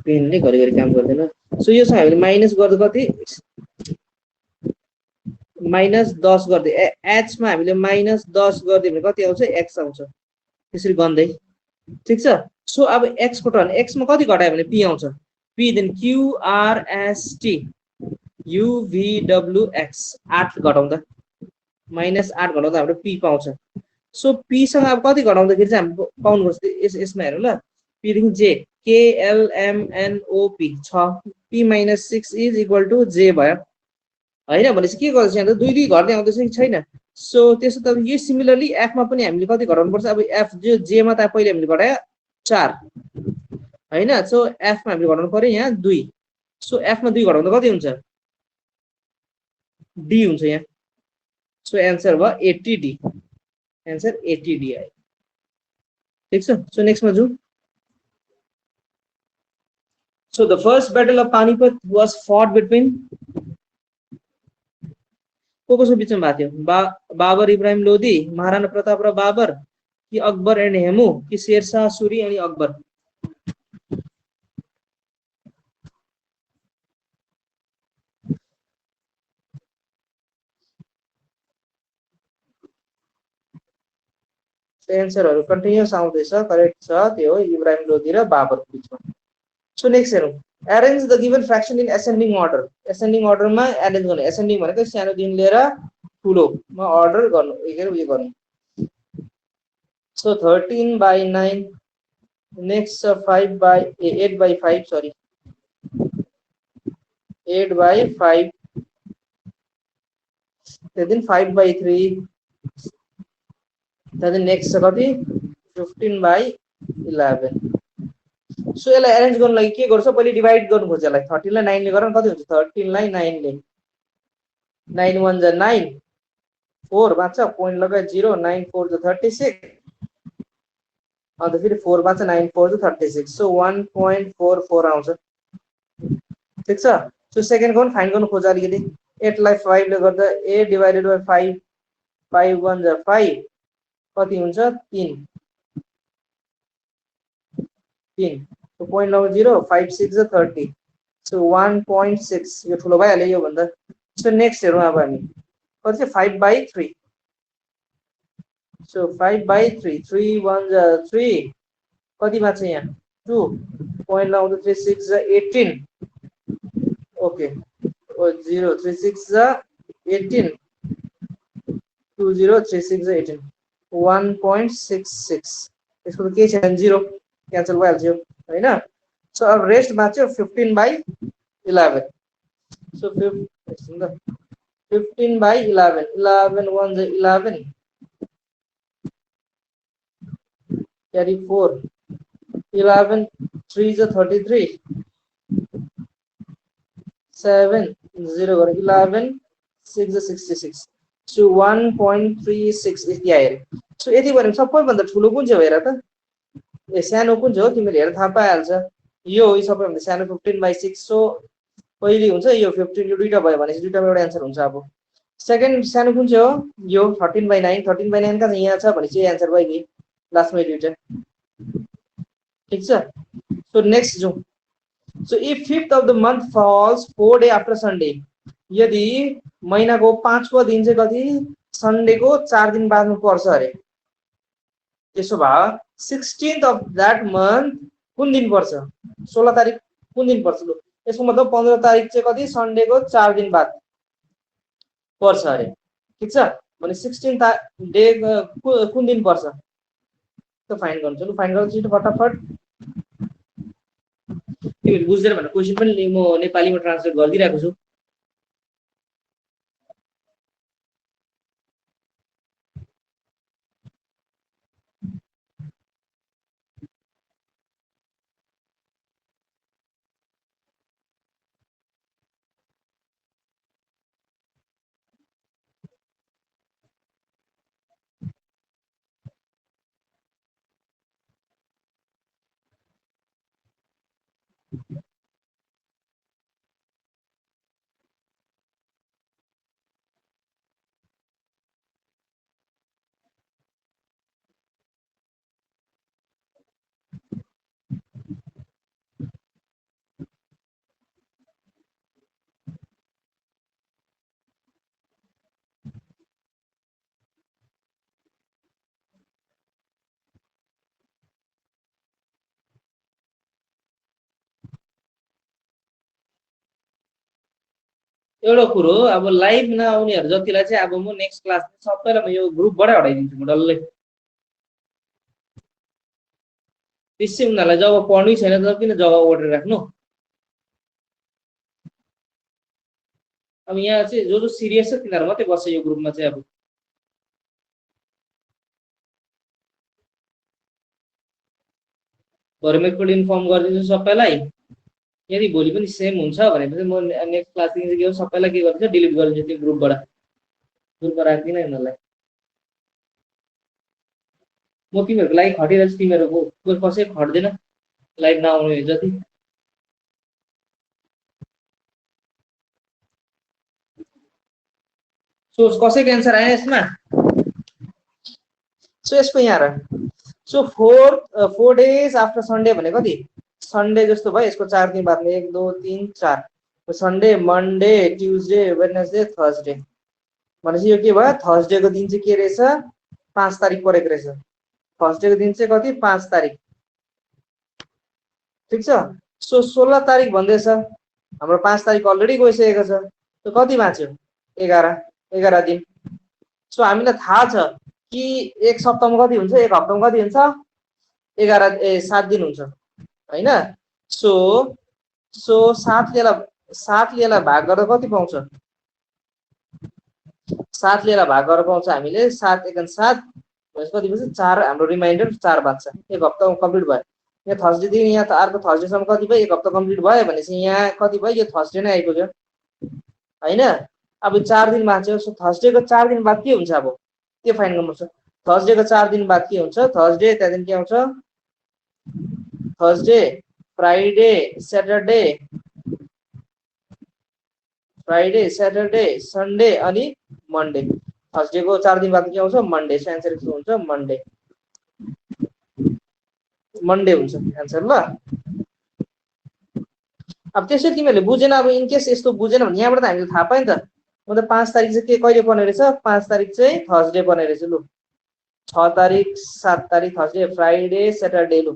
S1: पेनले घरिघरि काम गर्दैन सो योसँग हामीले माइनस गर्दा कति माइनस 10 गर्दै h मा हामीले माइनस 10 गर्दै भने कति आउँछ x आउँछ त्यसरी गन्दै ठीक छ सो अब x को टर्न x मा कति घटायो भने p आउँछ p then q r s t u v w x 8 घटाउँदा माइनस 8 घटाउँदा हाम्रो p पाउँछ सो p सँग अब कति घटाउँदाखेरि चाहिँ हामी पाउनु पर्छ यसमा हेरौँ ल p देखि j k l m n o p 6 p minus 6 is equal to j भयो हैन भनेपछि के गर्छ यहाँ त दुई दुई घट्दै आउँदैछ कि छैन सो त्यसो त यो सिमिलरली f मा पनि हामीले कति घटाउनु पर्छ अब f जो j मा त पहिले हामीले घटायो 4 हैन सो f मा हामीले घटाउनु पर्यो यहाँ 2 सो f मा 2 घटाउँदा कति हुन्छ d हुन्छ यहाँ सो आन्सर भयो 80d आन्सर 80d आयो ठीक छ सो नेक्स्ट मा जाऊ So the first battle of Panipat was fought between को बीचमा भएको थियो बाबर इब्राहिम लोधी महाराणा प्रताप र बाबर कि अकबर एन्ड हेमु कि शेरशाह सुरी अनि अकबर एन्सरहरु कन्टिन्युअस आउँदैछ करेक्ट छ त्यो हो इब्राहिम लोधी र बाबरको बीचमा सो नेक्स्ट हेरौँ arrange the given fraction in ascending order मा arrange गर्ने ascending भनेको सानो दिन लिएर ठुलो मा अर्डर गर्नु उयो गर्नु so 13 by 9 next 5 by 8 by 5 sorry 8 by 5 then 5 by 3 then next कति 15 by 11 सो यसलाई अरेन्ज गर्नु लागि के गर्छ पहिले डिवाइड गर्नु खोज्छ यसलाई 13 लाई 9 ले गर्न कति हुन्छ 13 लाई 9 ले 9 1 जा 9 4 बाचा पॉइंट लगाए 0 9 4 जा 36 अन्त फेरि 4 बाचा 9 4 जा 36 सो 1.44 आउँछ ठीक छ सो सेकेन्ड को फाइन्ड गर्नु खोज अलिकति 8 लाई 5 ले गर्दा 8 डिवाइडेड बाइ 5 5 1 जा 5 कति हुन्छ 3 3 तो point number 0 5 6 is 30 so 1.6 यो ठुलो भइहाल्यो यो भन्दा सो नेक्स्ट हेरौँ अब हामी कति चाहिँ 5 by 3 सो 5 by 3 3 1 जा 3 कति माछ यहाँ 2 point number 3 6 जा 18 ओके 0 3 6 जा 18 2 0 3 6 जा 18 1.66 यसको के छ 0 क्यान्सल भइहाल्छ हैन सो अब रेस्ट मा चाहिँ 15 by 11 so 15 by 11 11 1 is 11 carry 4 11 3 is 33 7 0 11 6 is 66 so 1.36 is the air so यति भने सबैभन्दा ठुलो कुन चाहिँ हो हेर त ए सानो कुन चाहिँ हो तिमीले हेर थाहा पाइहाल्छ यो सबैभन्दा सानो 15/6 सो पहिले हुन्छ यो 15 यो दुईटा भयो भने दुईटामा एउटा एन्सर हुन्छ अब सेकेन्ड सानो कुन चाहिँ हो यो 13/9 13/9 का यहाँ छ भने चाहिँ एन्सर भयो नि लास्टमा दुईटा ठीक छ सो नेक्स्ट जाउँ so if 5th of the month falls 4 day after Sunday यदि महिनाको 5 दिन चाहिँ कति सन्डेको 4 दिन बादमा पर्छ अरे त्यसो भए 16th of that month कुन दिन पर्छ 16 तारिक कुन दिन पर्छ लु यसको मतलब 15 तारिक चाहिँ कति सन्डेको 4 दिन बाद पर्छ अरे ठीक छ भने 16 डे कुन दिन पर्छ त फाइन्ड गर्नु लु फाइन्ड गर्नु छिटो फटाफट तिमीले बुझ्दैन भने क्वेशन पनि म नेपालीमा ट्रान्सलेट गरिदिरहेको छु एउटा कुरो अब लाइभ नआउनेहरू जतिलाई चाहिँ अब म नेक्स्ट क्लास सबैलाई म यो ग्रुपबाटै हटाइदिन्छु म डल्लै त्यसै उनीहरूलाई जब पढ्नै छैन त किन जग्गा ओढेर राख्नु अब यहाँ चाहिँ जो सिरियस छ तिनीहरू मात्रै बस्छ यो ग्रुपमा चाहिँ अब भरे म एकपल्ट इन्फर्म गरिदिन्छु सबैलाई यदि भोलि पनि सेम हुन्छ भनेपछि म नेक्स्ट क्लासदेखि चाहिँ के हो सबैलाई के गर्छु डिलिट गरिदिन्छु त्यो ग्रुपमा राख्दिनँ यिनीहरूलाई म तिमीहरूको लागि खटिरहेछु तिमीहरूको कसै खट्दैन लाइभ नआउनु जति सो कसैको एन्सर आयो यसमा सो यसको यहाँ र सो 4 days आफ्टर सन्डे भने कति सन्डे जस्तो भयो यसको 4 दिन बादमा 1 2 3 4 Sunday Monday Tuesday Wednesday Thursday भनेपछि यो के भयो थर्सडेको दिन चाहिँ के रहेछ 5 तारिक परेको रहेछ थर्सडेको दिन चाहिँ कति 5 तारिक ठीक छ सो 16 तारिक भन्दैछ हाम्रो 5 तारिक अलरेडी गइसकेको छ सो कति बाँच्यो 11 दिन सो हामीलाई थाहा छ कि एक सप्ताहमा कति हुन्छ एक हप्तामा कति हुन्छ 7 दिन हुन्छ हैन सो 7 ले भाग गर्दा कति पाउँछ 7 ले भाग गरेर पाउँछ हामीले 7 1 7 कति बन्छ 4 हाम्रो रिमाइन्डर 4 बाँच्छ एक हप्ता कम्प्लिट भयो यहाँ थर्सडे दिन यहाँ त अर्को थर्सडेसम्म कति भयो एक हप्ता कम्प्लिट भयो भनेपछि यहाँ कति भयो यो थर्सडे नै आइपुग्यो हैन अब 4 दिन बाँच्यो सो थर्सडेको 4 दिन बाद के हुन्छ अब त्यो फाइन गर्नुपर्छ थर्सडेको 4 दिन बाद के हुन्छ थर्सडे त्यहाँदेखि के आउँछ थर्सडे फ्राइडे स्याटरडे सन्डे अनि मन्डे थर्सडेको 4 दिन बाद के आउँछ मन्डे सो एन्सर के हुन्छ मन्डे हुन्छ एन्सर ल अब त्यसै तिमीहरूले बुझेन अब इनकेस यस्तो बुझेन भने यहाँबाट त हामीले थाहा पायो नि त मतलब 5 तारिक चाहिँ के कहिले पर्ने रहेछ 5 तारिक चाहिँ थर्सडे पर्ने रहेछ लु 6 तारिक 7 तारिक थर्सडे फ्राइडे स्याटरडे लु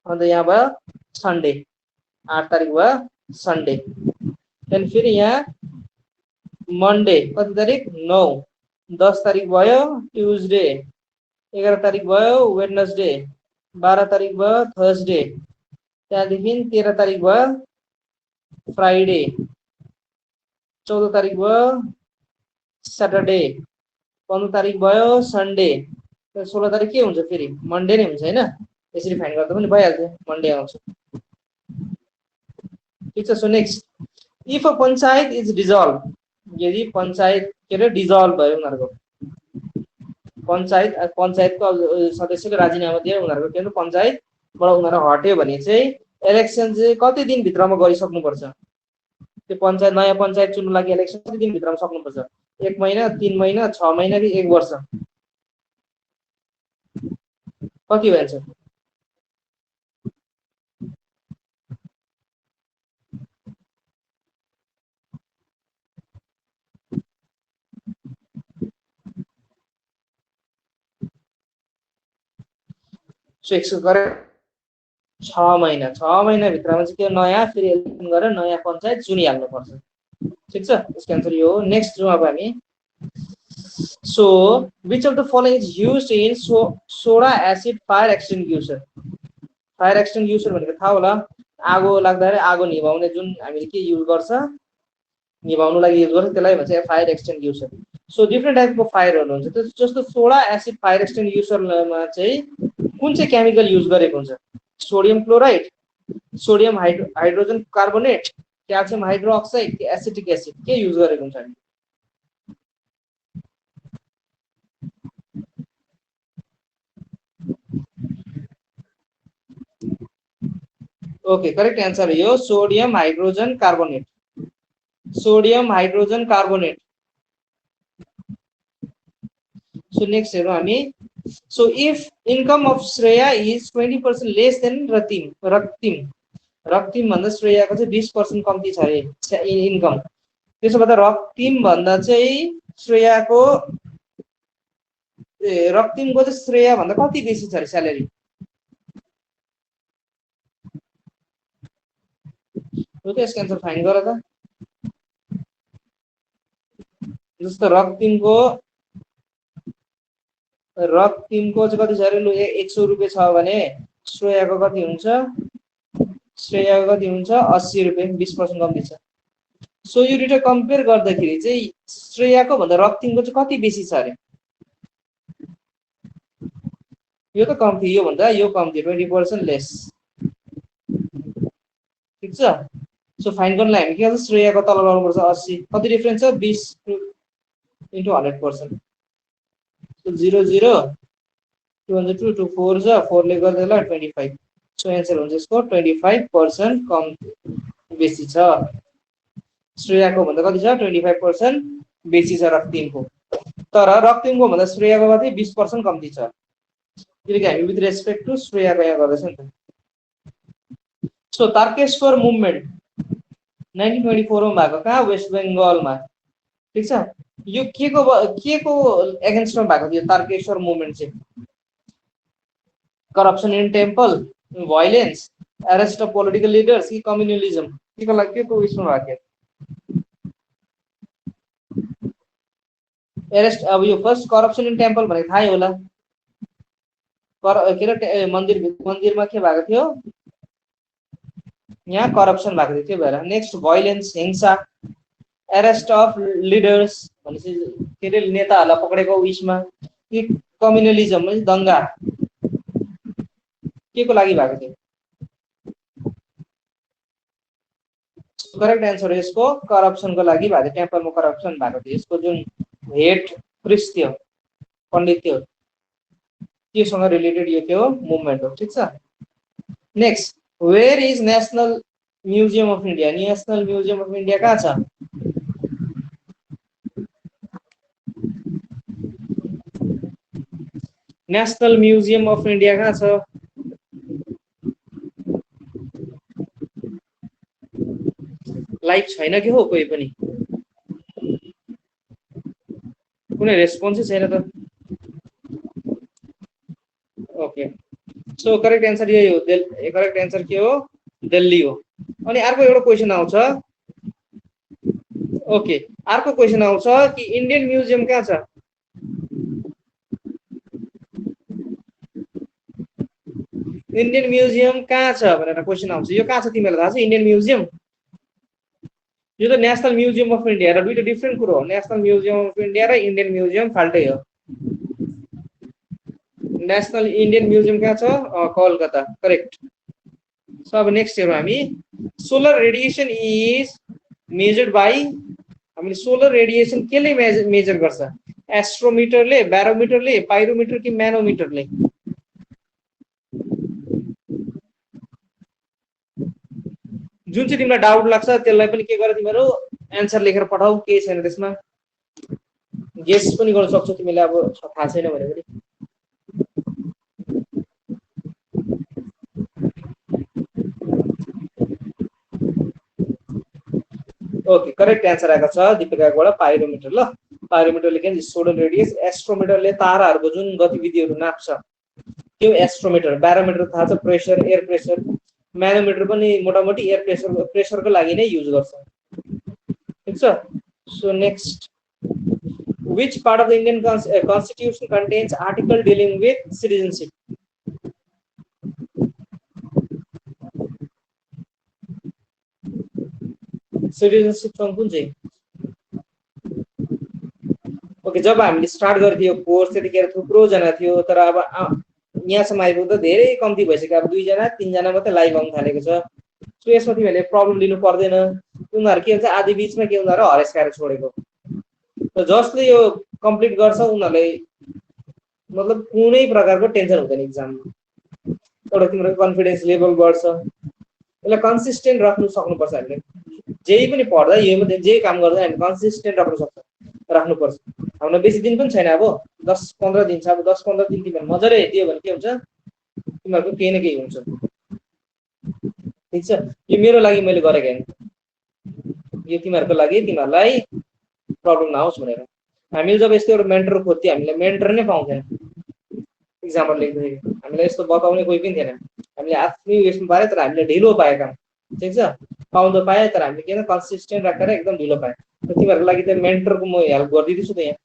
S1: अन्त यहाँ भयो सन्डे 8 तारिक भयो सन्डे त्यहाँदेखि फेरि यहाँ मन्डे कति तारिक 9 10 तारिक भयो ट्युजडे 11 तारिक भयो वेडनेसडे 12 तारिक भयो थर्सडे त्यहाँदेखि 13 तारिक भयो फ्राइडे 14 तारिक भयो स्याटरडे 15 तारिक भयो सन्डे 16 तारिक के हुन्छ फेरि मन्डे नै हुन्छ हैन यसरी फाइन गर्दा पनि भइहाल्छ मन्डे आउँछ ठीक छ so next if a panchayat is dissolve यदि पञ्चायत के रे डिजल्भ भयो उनीहरुको पञ्चायतको सदस्यले राजीनामा दिए उनीहरुको के पञ्चायतबाट उनीहरु हट्यो भने चाहिँ इलेक्सन चाहिँ कति दिन भित्रमा गरिसक्नुपर्छ त्यो पञ्चायत नयाँ पञ्चायत चुन्नु लागि इलेक्सन कति दिन भित्रमा सक्नुपर्छ 1 महिना 3 महिना 6 महिना कि 1 वर्ष कति हो एन्सर सो एक्स गरेर 6 महिना 6 महिना भित्रमा चाहिँ त्यो नयाँ फेरि इलेक्सन गरेर नयाँ पञ्चायत चुनिहाल्नुपर्छ ठीक छ यसको एन्सर यो हो नेक्स्ट जाउँ अब हामी so which of the following is used in soda acid fire extinguisher भनेको थाहा होला आगो लाग्दाखेरि आगो निभाउने जुन हामीले के युज गर्छ निभाउनु लागि युज गर्छ त्यसलाई भन्छ फायर एक्सटिङ्ग्युसर सो डिफ्रेन्ट टाइपको फायरहरु हुन्छ जस्तो सोडा एसिड फायर एक्सटिङ्ग्युसरमा चाहिँ कुन चाहिँ केमिकल युज गरेको हुन्छ sodium chloride sodium hydrogen carbonate calcium hydroxide कि एसिटिक एसिड के युज गरेको हुन्छ हामी ओके करेक्ट आन्सर यो sodium hydrogen carbonate so next हेरौँ हामी so if income of Shreya is 20% less than Raktim भन्दा श्रेयाको चाहिँ 20% कम्ती छ अरे इन्कम त्यसो भए रक्तिम भन्दा चाहिँ श्रेयाको रक्तिमको चाहिँ श्रेया भन्दा कति बेसी छ अरे स्यालेरी हो त यसको एन्सर फाइन गर त जस्तो रक्तिमको चाहिँ कति छ अरे लु 100 रुपैयाँ छ भने श्रेयाको कति हुन्छ 80 रुपैयाँ 20% कम्ती छ सो यो दुईटा कम्पेयर गर्दाखेरि चाहिँ श्रेयाको भन्दा रक्तिमको चाहिँ कति बेसी छ अरे यो त कम्ती यो भन्दा यो कम्ती 20% लेस ठीक छ सो फाइन गर्नलाई हामी के गर्छ श्रेयाको तल लगाउनुपर्छ 80 कति डिफरेन्स छ 20 into 100% so 0 0 2 2 4 जा 4 ले गर्दा 25 सो एन्सर हुन्छ यसको 25% कम बेसी छ श्रेयाको भन्दा कति छ 25% बेसी छ रक्तिमको तर रक्तिमको भन्दा श्रेयाको कति 20% कम्ती छ किनकि हामी विथ रेस्पेक्ट टु श्रेयाको यहाँ गर्दैछ नि त सो तारकेश्वर मुभमेन्ट 1924 मा भएको कहाँ वेस्ट बेंगलमा ठीक छ यो के को एगेन्स्टमा भएको थियो तारकेश्वर मुभमेन्ट चाहिँ corruption in temple violence arrest of political leaders कि कम्युनलिजम के को लागि के को उयसमा भएको अरेस्ट अब यो फर्स्ट करप्सन इन टेम्पल भनेको थाहै होला के रे मन्दिरमा के भएको थियो यहाँ करप्सन भएको थियो त्यही भएर नेक्स्ट भाइलेन्स हिंसा अरेस्ट अफ लिडर्स भनेपछि के रे नेताहरूलाई पक्रेको उयसमा कि कम्युनलिजम भने दंगा के को लागि भएको थियो करेक्ट आन्सर यसको करप्सनको लागि भएको थियो टेम्पलमा करप्सन भएको थियो यसको जुन हेड प्रिस्ट थियो पण्डित थियो त्योसँग रिलेटेड यो थियो मुभमेन्ट हो ठीक छ next where is national museum of India national museum of India कहाँ छ नेशनल म्युजियम अफ इन्डिया कहाँ छ लाइभ छैन के हो कोही पनि कुनै रेस्पोन्सै छैन त ओके सो करेक्ट आन्सर यही हो करेक्ट आन्सर के हो दिल्ली हो अनि अर्को एउटा क्वेशन आउँछ ओके अर्को क्वेशन आउँछ कि इन्डियन म्युजियम कहाँ छ इन्डियन म्युजियम कहाँ छ भनेर क्वेशन आउँछ यो कहाँ छ तिमीलाई थाहा छ इन्डियन म्युजियम यो त नेशनल म्युजियम अफ इन्डिया र दुईटा डिफरेन्ट कुरो हो नेशनल म्युजियम अफ इन्डिया र इन्डियन म्युजियम फाल्टै हो नेशनल इन्डियन म्युजियम कहाँ छ कलकत्ता करेक्ट सो अब नेक्स्ट हेरौँ हामी solar radiation is measured by हामीले सोलर रेडिएसन केले मेजर गर्छ एस्ट्रोमिटरले ब्यारोमिटरले पाइरोमिटर कि म्यानोमिटरले जुन चाहिँ तिमीलाई डाउट लाग्छ त्यसलाई पनि के गर तिमीहरू एन्सर लेखेर पठाऊ, केही छैन त्यसमा, गेस पनि गर्न सक्छौ तिमीले अब थाहा छैन भने पनि। ओके, करेक्ट एन्सर आएको छ दिपिकाबाट पाइरोमिटर। ल, पाइरोमिटरले के भन्छ सोडल रेडियस, एस्ट्रोमिटरले ताराहरूको जुन गतिविधिहरू नाप्छ त्यो एस्ट्रोमिटर, ब्यारोमिटर थाहा छ प्रेसर, एयर प्रेसर, म्यानोमिटर पनि मोटामोटी एयर प्रेसरको लागि नै युज गर्छ, ठीक छ। So next, which part of the Indian constitution contains article dealing with citizenship? Citizenship कुन चाहिँ? ओके, जब हामीले स्टार्ट गर्थ्यो कोर्स त्यतिखेर थुप्रो जना थियो, तर अब यहाँसम्म आइपुग्दा धेरै कम्ती भइसक्यो, अब 2 जना 3 जना मात्रै लाइभ आउन थालेको छ। सो यसमा तिमीहरूले प्रब्लम लिनु पर्दैन, उनीहरू के भन्छ आदि बीचमा के उनीहरू हरेस्काएर छोडेको। त जसले यो कम्प्लिट गर्छ उनीहरूलाई मतलब कुनै प्रकारको टेन्सन हुँदैन एक्जाममा, एउटा तिम्रो कन्फिडेन्स लेभल बढ्छ। यसलाई कन्सिस्टेन्ट राख्नु सक्नुपर्छ हामीले, जेही पनि पढ्दा यो जे काम गर्दा हामी कन्सिस्टेन्ट राख्नुपर्छ। हाम्रो बेसी दिन पनि छैन, अब 10-15 दिन छ। अब 10-15 दिन तिमीहरू मजाले हेरिदियो भने के हुन्छ, तिमीहरूको केही न केही हुन्छ, ठिक छ। यो मेरो लागि मैले गरेको हैन, यो तिमीहरूको लागि, तिमीहरूलाई प्रब्लम नहोस् भनेर। हामीले जब यस्तो एउटा मेन्टर खोज्थ्यो, हामीले मेन्टर नै पाउँथेन इक्जामहरू लेख्दाखेरि, हामीलाई यस्तो बताउने कोही पनि थिएन। हामीले आफ्नै उयसमा पाए, तर हामीले ढिलो पाए काम, ठिक छ। पाउँदो पाएँ, तर हामीले किन कन्सिस्टेन्ट राखेर एकदम ढिलो पाएँ। तिमीहरूको लागि त मेन्टरको म हेल्प गरिदिँदैछु त यहाँ।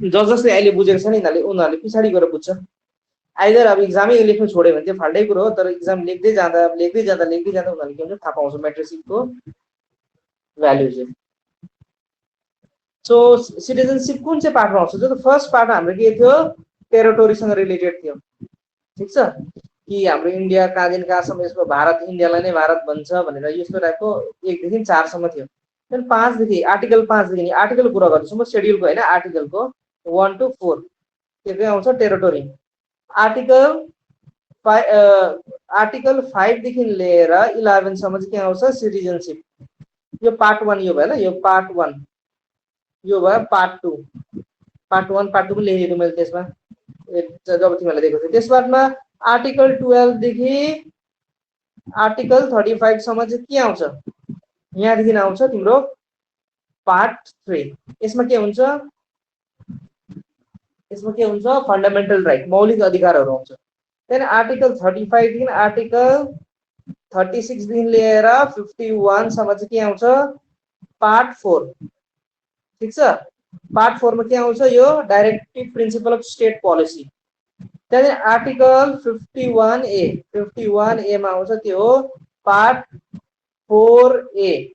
S1: जसले अहिले बुझेको छ नि उनीहरूले पछाडि गएर बुझ्छ। आइदर अब इक्जामै लेख्नु छोड्यो भने चाहिँ फाल्टै कुरो हो, तर इक्जाम लेख्दै जाँदा उनीहरूले के हुन्छ थाहा पाउँछ मेट्रिकको भ्यालु चाहिँ। सो सिटिजनशिप कुन चाहिँ पार्टमा आउँछ? जो फर्स्ट पार्ट हाम्रो के थियो, टेरिटोरीसँग रिलेटेड थियो, ठिक छ। कि हाम्रो इन्डिया कहाँदेखि कहाँसम्म, यसको भारत, इन्डियालाई नै भारत भन्छ भनेर यस्तो टाइपको 1 देखि 4 सम्म थियो। त्यहाँदेखि 5 देखि आर्टिकल 5 देखि आर्टिकल कुरा गर्दैछु म, शेड्युलको होइन, आर्टिकलको 1 to 4 के के आउँछ टेरिटोरी। आर्टिकल 5 देखि लिएर 11 सम्म चाहिँ के आउँछ सिटिजनशिप। यो पार्ट 1 यो भयो ल, यो पार्ट 1 यो भयो पार्ट 2, पार्ट 1 पार्ट 2 पनि लेखेको मैले त्यसमा जब तिमीलाई दिएको थिएँ। त्यसबादमा आर्टिकल 12 देखि आर्टिकल 35 सम्म चाहिँ के आउँछ, यहाँदेखि आउँछ तिम्रो पार्ट 3। यसमा के हुन्छ, फन्डामेन्टल राइट, मौलिक अधिकारहरू आउँछ। त्यहाँदेखि आर्टिकल 35 देखि आर्टिकल 36 देखि लिएर 51 सम्म चाहिँ के आउँछ पार्ट 4, ठिक छ। पार्ट 4 मा के आउँछ, यो डाइरेक्टिभ प्रिन्सिपल अफ स्टेट पोलिसी। त्यहाँदेखि आर्टिकल 51A मा आउँछ त्यो हो पार्ट 4A,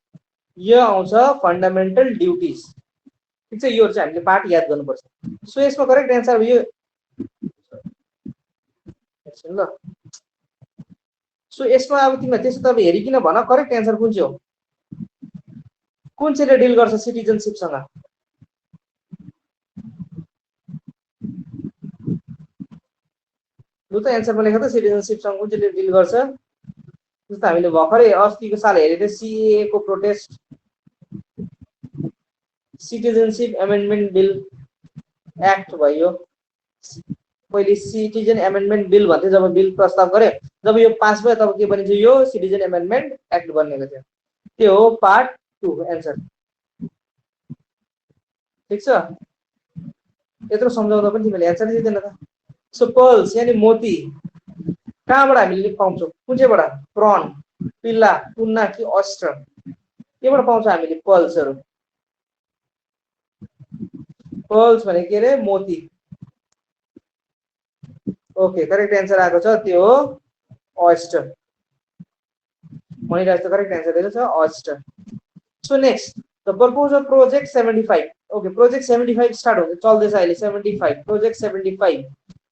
S1: यो आउँछ फन्डामेन्टल ड्युटिज, ठिक छ। यो चाहिँ हामीले पार्ट याद गर्नुपर्छ। सो यसमा करेक्ट एन्सर यो ल। सो यसमा अब तिमीले त्यस्तो त हेरिकिन भन करेक्ट एन्सर कुन चाहिँ हो, कुन चाहिँले डिल गर्छ सिटिजनशिपसँग। लु त एन्सरमा लेख त, सिटिजनशिपसँग कुन चाहिँले डिल गर्छ। जस्तो हामीले भर्खरै अस्तिको साल हेरेको सिएए को protest, citizenship amendment bill act भयो। पहिले सिटिजन एमेन्डमेन्ट बिल भन्थे, जब बिल प्रस्ताव गरे, जब यो पास भयो तब के बनिन्छ, यो सिटिजन एमेन्डमेन्ट एक्ट बनेको थियो। त्यो हो पार्ट 2 एन्सर, ठिक छ। यत्रो सम्झाउँदा पनि तिमीले एन्सर दिँदैन त। सो पर्ल्स यानी मोती कहाँबाट हामीले पाउँछौँ, कुन चाहिँबाट, प्रन, पिल्ला, टुन्ना कि अस्टर, केबाट पाउँछ हामीले पर्ल्सहरू। पर्ल्स भने के अरे, मोती। ओके, करेक्ट एन्सर आएको छ त्यो हो ऑयस्टर। मणिराज त करेक्ट एन्सर दिएको छ oyster. So next, the purpose of project 75। Okay, project 75 start हुन्छ, चल्दैछ अहिले 75, प्रोजेक्ट 75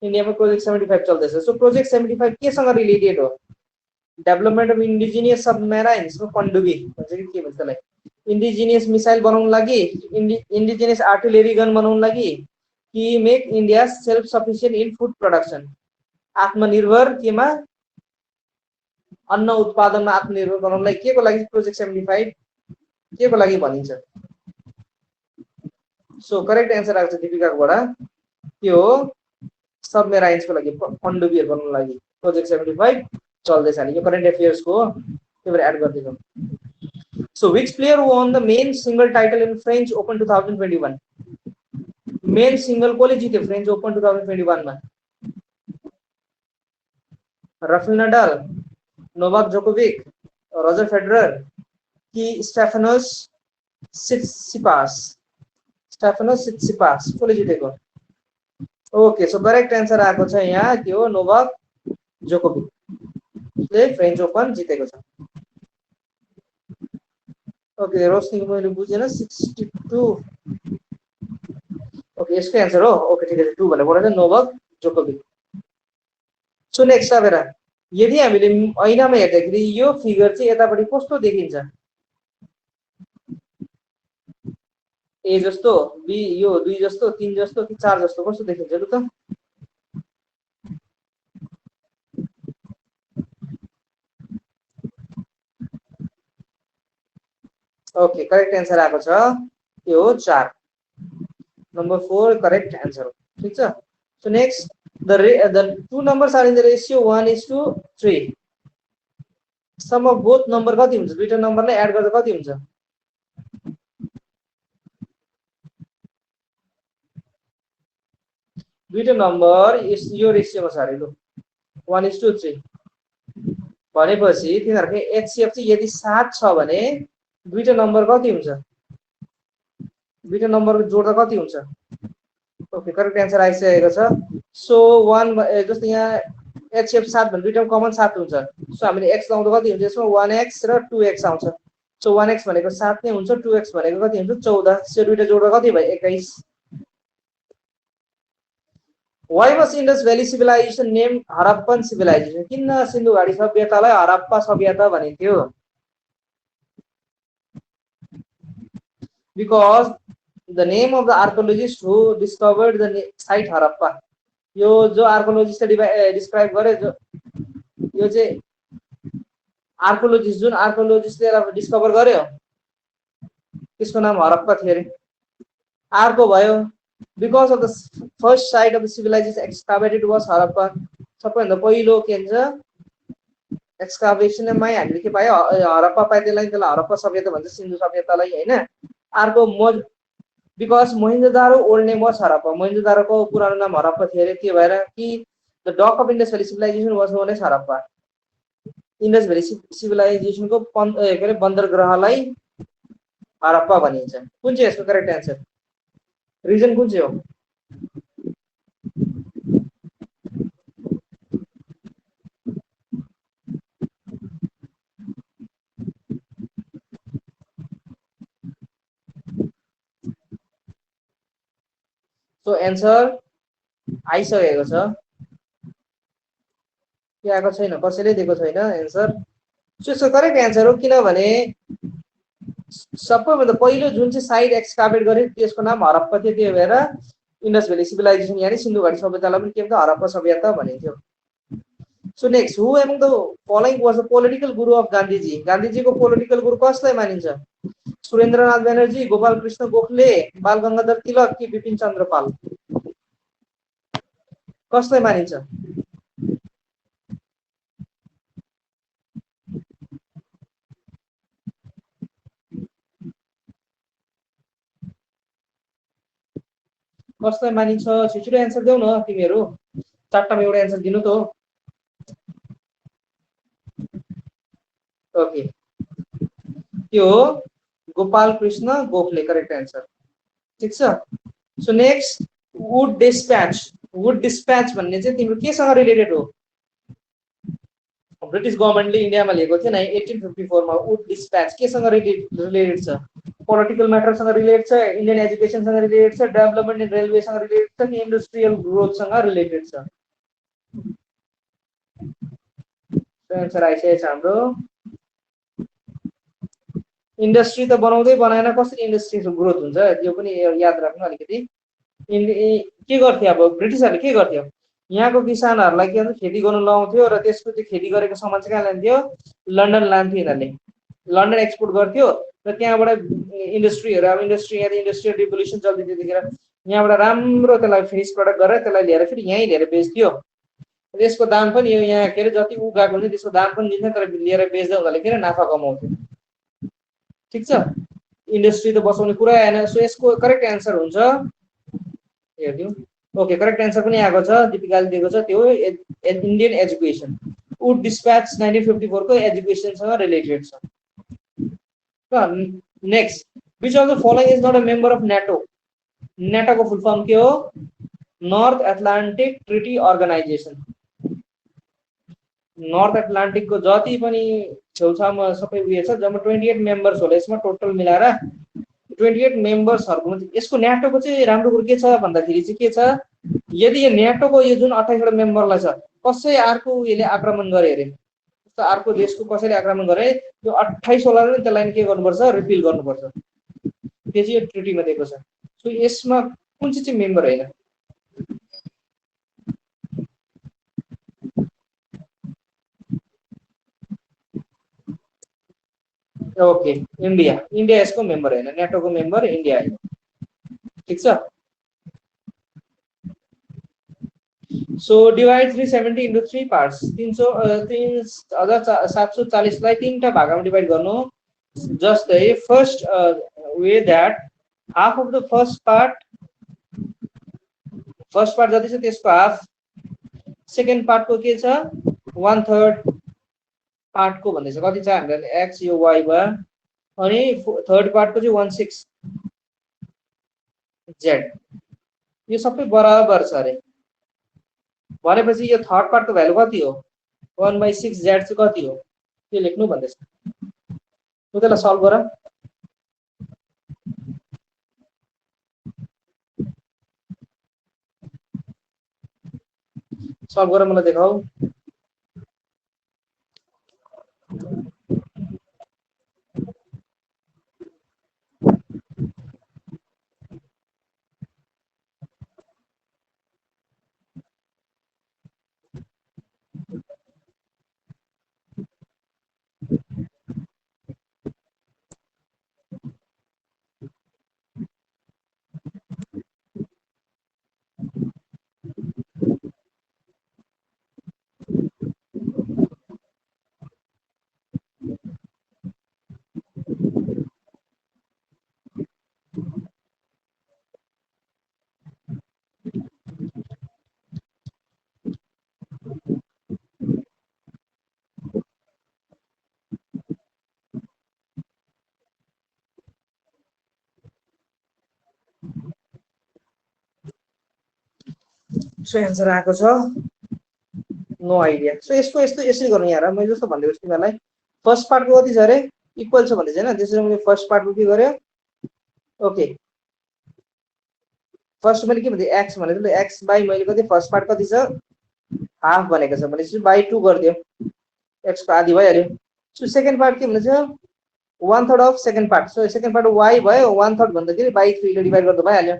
S1: इन्डियामा प्रोजेक्ट 75 चल्दैछ। सो प्रोजेक्ट 75 केसँग रिलेटेड हो, डेभलपमेन्ट अफ इन्डिजिनियस सबमेराइन्स, पण्डुबी भन्छ कि के भन्छ त्यसलाई, इन्डिजिनियस मिसाइल बनाउन लागि, इन्डिजिनियस आर्टिलरी गन बनाउन लागि, कि make India self sufficient in food production. आत्मनिर्भर केमा, अन्न उत्पादनमा आत्मनिर्भर बनाउनलाई के को लागि प्रोजेक्ट 75 के को लागि भनिन्छ? सो करेक्ट एन्सर आउँछ दीपिकाकोबाट के हो? सबमेराइन्सको लागि, पनडुब्बीहरु बनाउनको लागि प्रोजेक्ट 75 चल्दैछ नि, यो करेन्ट अफेयर्स को हो, त्यही भएर एड गरिदिनु। So which player won the main single title in French Open 2021? Men single कोले जित्यो फ्रेन्च ओपन 2021 मा? Rafael Nadal, Novak Djokovic, Roger Federer कि स्टेफानोस सिट्सिपास? स्टेफानोस सिट्सिपास कोले जितेको? ओके, सो करेक्ट एन्सर आएको छ यहाँ के हो? नोवाक जोकोविकले फ्रेन्च ओपन जितेको छ। ओके, रोशनी मैले बुझेन 62। ओके, यसको एन्सर हो। ओके ठीक है, 2 भनेर बोलेको छ नोवाक जोकोविक। सो नेक्स्ट अब हेर, यदि हामीले ऐनामा हेर्दाखेरि यो फिगर चाहिँ यतापट्टि कस्तो देखिन्छ? ए जस्तो, बी यो 2 जस्तो, 3 जस्तो कि 4 जस्तो कस्तो देखिन्छ लु त? ओके, करेक्ट एन्सर आएको छ के हो? 4, नम्बर 4 करेक्ट एन्सर हो। ठीक छ। So next, the two numbers are in the ratio 1:3. Sum of both number कति हुन्छ? दुईटा नम्बरलाई एड गर्दा कति हुन्छ? दुईटा नम्बर यो रेशियोमा छ अरे लु 1:3 भनेपछि तिनीहरुको एचसीएफ चाहिँ यदि 7 छ भने दुईटा नम्बर कति हुन्छ? दुईटा नम्बरको जोड्दा कति हुन्छ? ओके, करेक्ट एन्सर आइसकेको छ। सो 1 जस्तो यहाँ एचसीएफ 7 भने दुईटामा कमन 7 हुन्छ। सो हामीले x लाउँदा कति हुन्छ यसमा? 1x र 2x आउँछ। सो 1x भनेको 7 नै हुन्छ, 2x भनेको कति हुन्छ? 14। सो दुईटा जोड्दा कति भयो? 21। Why was Indus Valley civilization named Harappan civilization? किन सिन्धु घाटी सभ्यतालाई हरप्पा सभ्यता भनिन्थ्यो? Because the name of the archaeologist who discovered the site Harappa. यो जो आर्कियोलोजिस्टले डिस्क्राइब गरे, जो यो चाहिँ आर्कियोलोजिस्ट जुन आर्कियोलोजिस्टले डिस्कभर गर्यो त्यसको नाम हरप्पा थियो अरे। अर्को भयो because of the first site of the civilization excavated was Harappa. सबैभन्दा पहिलो के भन्छ एक्सकाभेसनमा हामीले के पायो? हरप्पा पायो, त्यसलाई हरप्पा सभ्यता भन्छ, सिन्धु सभ्यतालाई हैन। अर्को because Mohenjodaro old name was Harappa, मोहेन्जोदारोको पुरानो नाम हरप्पा थियो अरे, त्यो भएर कि the dock of Indus valley civilisation was known as Harappa. Indus valley सिभिलाइजेसनको के अरे बन्दरगाहलाई हरप्पा भनिन्छ। कुन चाहिँ यसको करेक्ट एन्सर? रिजन कुन चाहिँ हो? सो एन्सर आइसकेको छ के आएको छैन? कसैले दिएको छैन एन्सर। सो यसको करेक्ट एन्सर हो, किनभने सबैभन्दा पहिलो जुन चाहिँ साइट एक्सकाभेट गरे त्यसको नाम हरप्पा थियो, त्यही भएर इन्डस भ्याली सिभिलाइजेसन यानी सिन्धु घाटी सभ्यतालाई पनि के भन्छ? हरप्पा सभ्यता भनिन्थ्यो। So next, who among the following was the political Guru of Gandhiji? गान्धीजीको पोलिटिकल गुरु कसलाई मानिन्छ? सुरेन्द्रनाथ ब्यानर्जी, गोपाल कृष्ण गोखले, बाल गंगाधर तिलक कि बिपिन चन्द्र पाल? कसलाई मानिन्छ? कसलाई मानिन्छ? छिटो एन्सर देऊ न तिमीहरू, चारटामा एउटा एन्सर दिनु त हो। ओके, त्यो गोपाल कृष्ण गोखले करेक्ट एन्सर। ठीक छ। So next, would dispatch. Would dispatch भन्ने चाहिँ तिम्रो केसँग रिलेटेड हो? ब्रिटिस गभर्नमेन्टले इन्डियामा लिएको थियो नि 1854 मा। वुड डिस्प्याच केसँग रिलेटेड छ? पोलिटिकल म्याटरसँग रिलेटेड छ, इन्डियन एजुकेसनसँग रिलेटेड छ, डेभलपमेन्ट इन रेलवेसँग रिलेटेड छ कि इन्डस्ट्रियल ग्रोथसँग रिलेटेड छ? एन्सर आइसकेको छ हाम्रो। इन्डस्ट्री त बनाउँदै बनाएन, कसरी इन्डस्ट्रीको ग्रोथ हुन्छ यो पनि याद राख्नु अलिकति। के गर्थ्यो अब ब्रिटिसहरूले? के गर्थ्यो? यहाँको किसानहरूलाई के भन्छ खेती गर्नु लाउँथ्यो र त्यसको चाहिँ खेती गरेको सामान चाहिँ कहाँ लान्थ्यो, लन्डन लान्थ्यो यिनीहरूले, लन्डन एक्सपोर्ट गर्थ्यो र त्यहाँबाट इन्डस्ट्रीहरू, अब इन्डस्ट्री यहाँ इन्डस्ट्रियल रिभोल्युसन चल्दै त्यतिखेर यहाँबाट राम्रो त्यसलाई फिनिस प्रडक्ट गरेर त्यसलाई लिएर फेरि यहीँ लिएर बेच्थ्यो। त्यसको दाम पनि यहाँ के अरे जति उगाएको हुन्छ त्यसको दाम पनि दिन्छ, तर लिएर बेच्दा उनीहरूले के अरे नाफा कमाउँथ्यो। ठिक छ, इन्डस्ट्री त बचाउने कुरा आएन। सो यसको करेक्ट एन्सर हुन्छ, हेरिदिउँ। ओके, करेक्ट एन्सर पनि आएको छ, दिपिकाले दिएको छ, त्यो इन्डियन एजुकेसन। वुड डिस्प्याच 1954 को एजुकेसनसँग रिलेटेड छ। Next, which of the following is not a member of NATO. नेटोको फुल फर्म के हो, North Atlantic Treaty Organisation. North एटलान्टिकको जति पनि छेउछाउमा सबै उयो छ, जम्मा 28 मेम्बर्स होला यसमा टोटल मिलाएर। 28 मेम्बर्सहरूको यसको नेटोको चाहिँ राम्रो कुरो के छ भन्दाखेरि चाहिँ के छ, यदि यो नेटोको यो जुन 28 मेम्बरलाई छ कसै अर्को यसले आक्रमण गरे अरे, अर्को देशको कसैले आक्रमण गरे, यो 28 वाला त्यसलाई के गर्नुपर्छ, रिपिल गर्नुपर्छ। त्यो चाहिँ यो ट्रिटीमा दिएको छ। सो यसमा कुन चाहिँ मेम्बर होइन, ओके इन्डिया, इन्डिया यसको मेम्बर होइन, नेटोको मेम्बर इन्डिया होइन। ठिक छ। So divide 370 into 3 parts. 3740 लाई 3टा भागमा डिवाइड गर्नु। जस्तै first way that half of the first part जति छ त्यसको हाफ, सेकेन्ड पार्टको के छ 1/3 पार्टको भन्दैछ, कति छ हामीलाई एक्स यो वाई भयो, अनि थर्ड पार्टको चाहिँ 1/6 जेड, यो सबै बराबर छ अरे। भनेपछि यो थर्ड पार्टको भ्यालु कति हो, 1/6 जेड चाहिँ कति हो त्यो लेख्नु भन्दैछ। त्यसलाई सल्भ गर, सल्भ गरेर मलाई देखाऊ। सो एन्सर आएको छ, नो आइडिया। सो यसको यस्तो यसरी गर्नु यार, मैले जस्तो भनिदिएको छु तिमीहरूलाई। फर्स्ट पार्टको कति छ अरे, इक्वल छ भन्दैछ हैन, त्यसरी मैले फर्स्ट पार्टको के गर्यो, ओके फर्स्ट मैले के भन्दै एक्स भनेको, एक्स बाई मैले कति फर्स्ट पार्ट कति छ हाफ भनेको छ भनेपछि बाई 2 गरिदियो, एक्स को आधी भइहाल्यो। सो सेकेन्ड पार्ट के भनेछ 1/3 of second part, so second part Y भयो, 1/3 भन्दाखेरि बाई 3 ले डिवाइड गर्दा भइहाल्यो।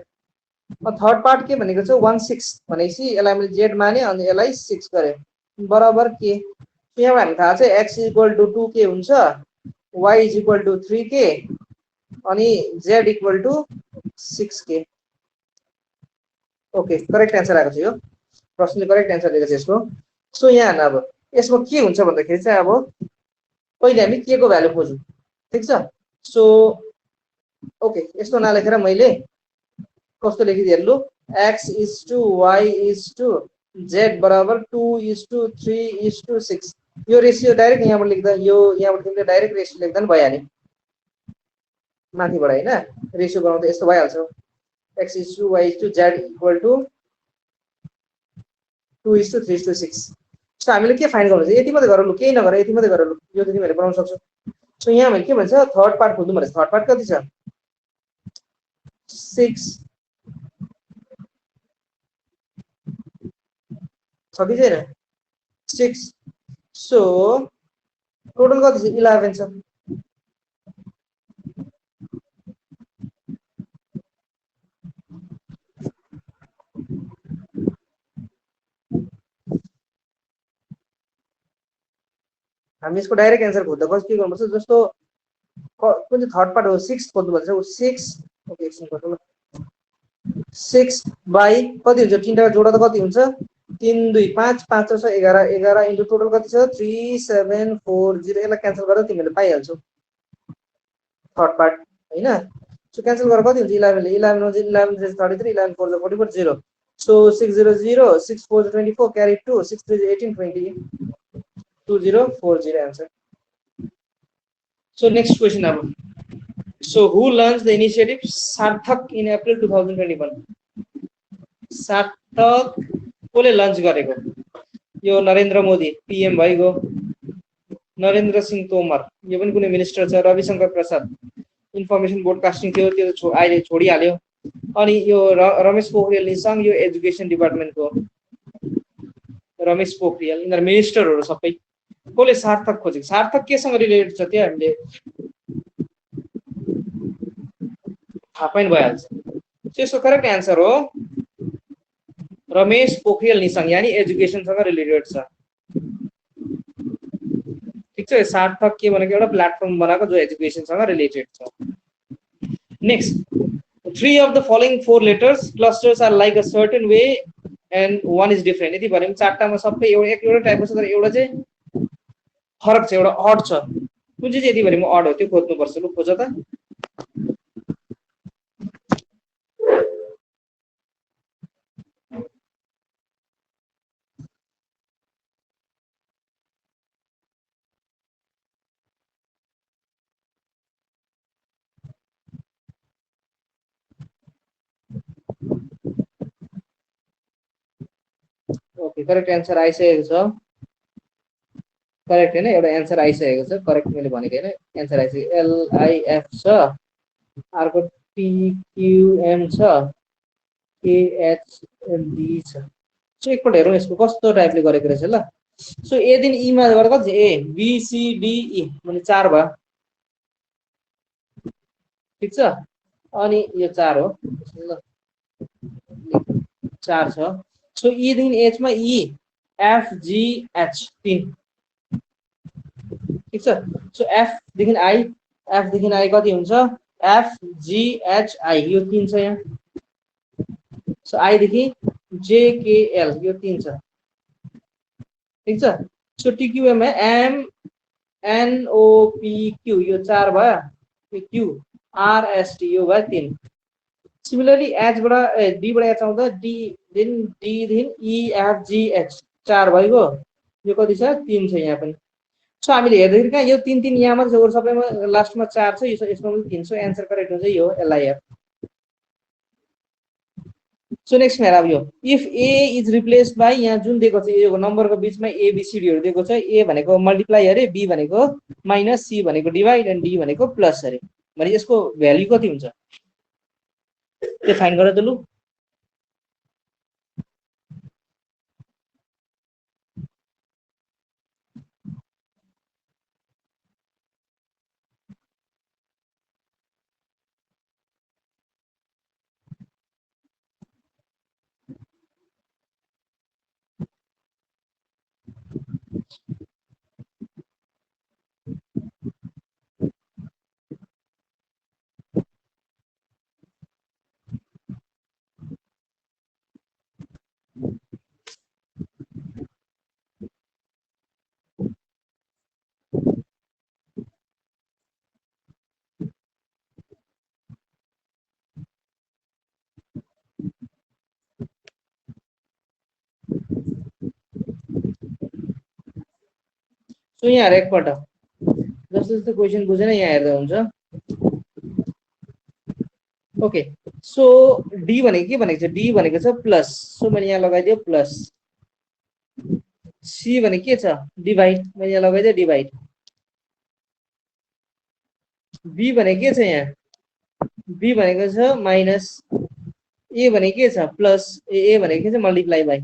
S1: थर्ड पार्ट के भनेको छ 1/6 भनेपछि यसलाई मैले जेड माने अनि यसलाई 6 गरे बराबर के। यहाँ हामी थाहा छ x इक्वल टु 2k हुन्छ, y is equal to 3k अनि z equal to 6k। Okay, correct answer आएको छ, यो प्रश्नले करेक्ट एन्सर दिएको छ यसको। सो यहाँ अब यसमा के हुन्छ भन्दाखेरि चाहिँ अब पहिले हामी के को भ्यालु खोजौँ, ठिक छ। सो ओके, यस्तो नलेखेर मैले कस्तो लेखिदिए लु, x is to y is to z बराबर 2:3:6। यो रेसियो डाइरेक्ट यहाँबाट लेख्दा, यो यहाँबाट तिमीले डाइरेक्ट रेसियो लेख्दा पनि भइहाल्यो माथिबाट हैन, रेसियो बनाउँदा यस्तो भइहाल्छ, x is to y is to z equal to 2:3:6। So हामीले के फाइन्ड गर्नु छ, यति मात्रै गर लु, केही नगर यति मात्रै गर लु, यो त तिमीहरूले बनाउन सक्छौ। सो यहाँ मैले के भन्छ थर्ड पार्ट खोज्नु भनेछ, थर्ड पार्ट कति छ 6 छ कि छैन 6। सो टोटल कति छ 11 छ। हामी यसको डाइरेक्ट एन्सर खोज्दा कस्तो के गर्नुपर्छ, जस्तो कुन चाहिँ थर्ड पार्ट हो 6 खोज्नु पर्छ। 6 ओके एकछिन गर्नु ल। 6 बाई कति हुन्छ, तीनटा जोडा त कति हुन्छ, 3 2 5 5 छ 11 11 इन्टु टोटल कति छ 3740। यसलाई क्यान्सल गरेर तिमीले पाइहाल्छौ थर्ड पार्ट हैन। सो क्यान्सल गरेर कति हुन्छ 11 ले 11 11 33 11 4 44 0। सो 600 6 4 24 क्यारी 2 6 3 18 20 2040 आन्सर। सो नेक्स्ट क्वेशन अब, so who launched the initiative सार्थक in April 2021? सार्थक कसले लन्च गरेको, यो नरेन्द्र मोदी पीएम भइगयो, नरेन्द्र सिंह तोमर यो पनि कुनै मिनिस्टर छ, रविशंकर प्रसाद इन्फर्मेसन ब्रोडकास्टिङ थियो त्यो अहिले छोडिहाल्यो, अनि यो रमेश पोखरियाल निशंक यो एजुकेसन डिपार्टमेन्टको रमेश पोखरियाल, यिनीहरू मिनिस्टरहरू सबै। कसले सार्थक खोजेको, सार्थक केसँग रिलेटेड छ त्यो हामीले थाहा पाइन भइहाल्छ। त्यसको करेक्ट एन्सर हो रमेश पोखरियाल निशंक, यानी एजुकेसनसँग रिलेटेड छ। ठीक छ, सार्थक के भनेको एउटा प्लेटफर्म बनाएको जो एजुकेसनसँग रिलेटेड छ। Next, 3 of the following 4 letters clusters are like a certain way and one is different। यति भने चारटामा सबै एउटा टाइपको छ तर एउटा चाहिँ फरक छ, एउटा अड छ। कुन चाहिँ यति भने अड हो त्यो खोज्नु पर्छ। लु खोज त। ओके करेक्ट एन्सर आइसकेको छ, करेक्ट हैन, एउटा एन्सर आइसकेको छ, करेक्ट मैले भनेको हैन, एन्सर आइसक्यो। LIF छ, अर्को TQM छ, KHLD छ। सो एकपल्ट हेरौँ यसको कस्तो टाइपले गरेको रहेछ ल। सो ए दिन ई मा गरेर कति A B C D E भने 4 भयो, ठीक छ। अनि यो 4 हो ल, 4 छ। सो ई देखि एच मा ई एफ जी एच 3, ठीक छ। सो एफ देखि आई, एफ देखि आई कति हुन्छ एफ जी एच आई, यो 3 छ यहाँ। सो आई देखि जे के एल यो 3 छ, ठीक छ। सो टीक्यूएम है M N O P Q यो 4 भयो, यो क्यू आर एस टी यो भयो 3। सिमिलरली एच बाट डी बाट एच आउँदा डी दिन डी दिन ई एफ जी एच 4 भइगयो, यो कति छ 3 छ यहाँ पनि। सो हामीले हेर्दाखेरि कहाँ यो 3 3 यहाँ मात्र छ, अरु सबैमा लास्टमा 4 छ, यसमा पनि 3। सो एन्सर करेक्ट हुन्छ यो एलआईएफ। सो नेक्स्ट मेरा अब यो if A is replaced by, यहाँ जुन दिएको छ यो नम्बरको बीचमा एबीसीडीहरु दिएको छ, ए भनेको मल्टिप्लाई अरे, बी भनेको माइनस, सी भनेको डिवाइड एन्ड डी भनेको प्लस अरे, भने यसको भ्यालु कति हुन्छ त्यो फाइन्ड गर त लु। सो यहाँ एकपल्ट जस्तो जस्तो क्वेसन बुझेन यहाँ हेर्दा हुन्छ। ओके सो डी भनेको के भनेको छ, डी भनेको छ प्लस, सो मैले यहाँ लगाइदियो प्लस। सी भनेको के छ डिभाइड, मैले यहाँ लगाइदियो डिभाइड। बी भनेको के छ यहाँ, बी भनेको छ माइनस, ए भनेको के छ प्लस, ए भनेको के छ multiply by,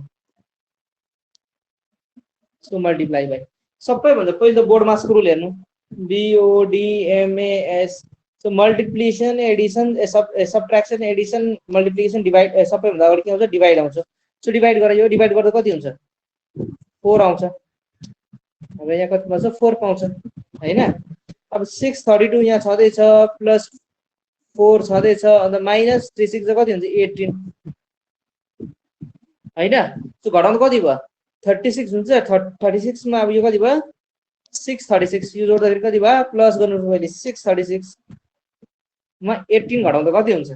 S1: so multiply by. सबैभन्दा पहिलो त बोर्ड मास्क रुल हेर्नु, BODMAS। So multiplication addition subtraction addition multiplication divide सबैभन्दा अगाडि के आउँछ डिभाइड आउँछ। सो डिभाइड गरेर यो डिभाइड गर्दा कति हुन्छ 4 आउँछ, अब यहाँ कति पाउँछ 4 पाउँछ हैन। अब 632 यहाँ छँदैछ प्लस 4 छँदैछ अन्त माइनस 36 चाहिँ कति हुन्छ 18 हैन। त्यो घटाउँदा कति भयो 36 हुन्छ। 36 मा अब यो कति भयो 636 यो जोड्दाखेरि कति भयो प्लस गर्नु पहिले 636 मा 18 घटाउँदा कति हुन्छ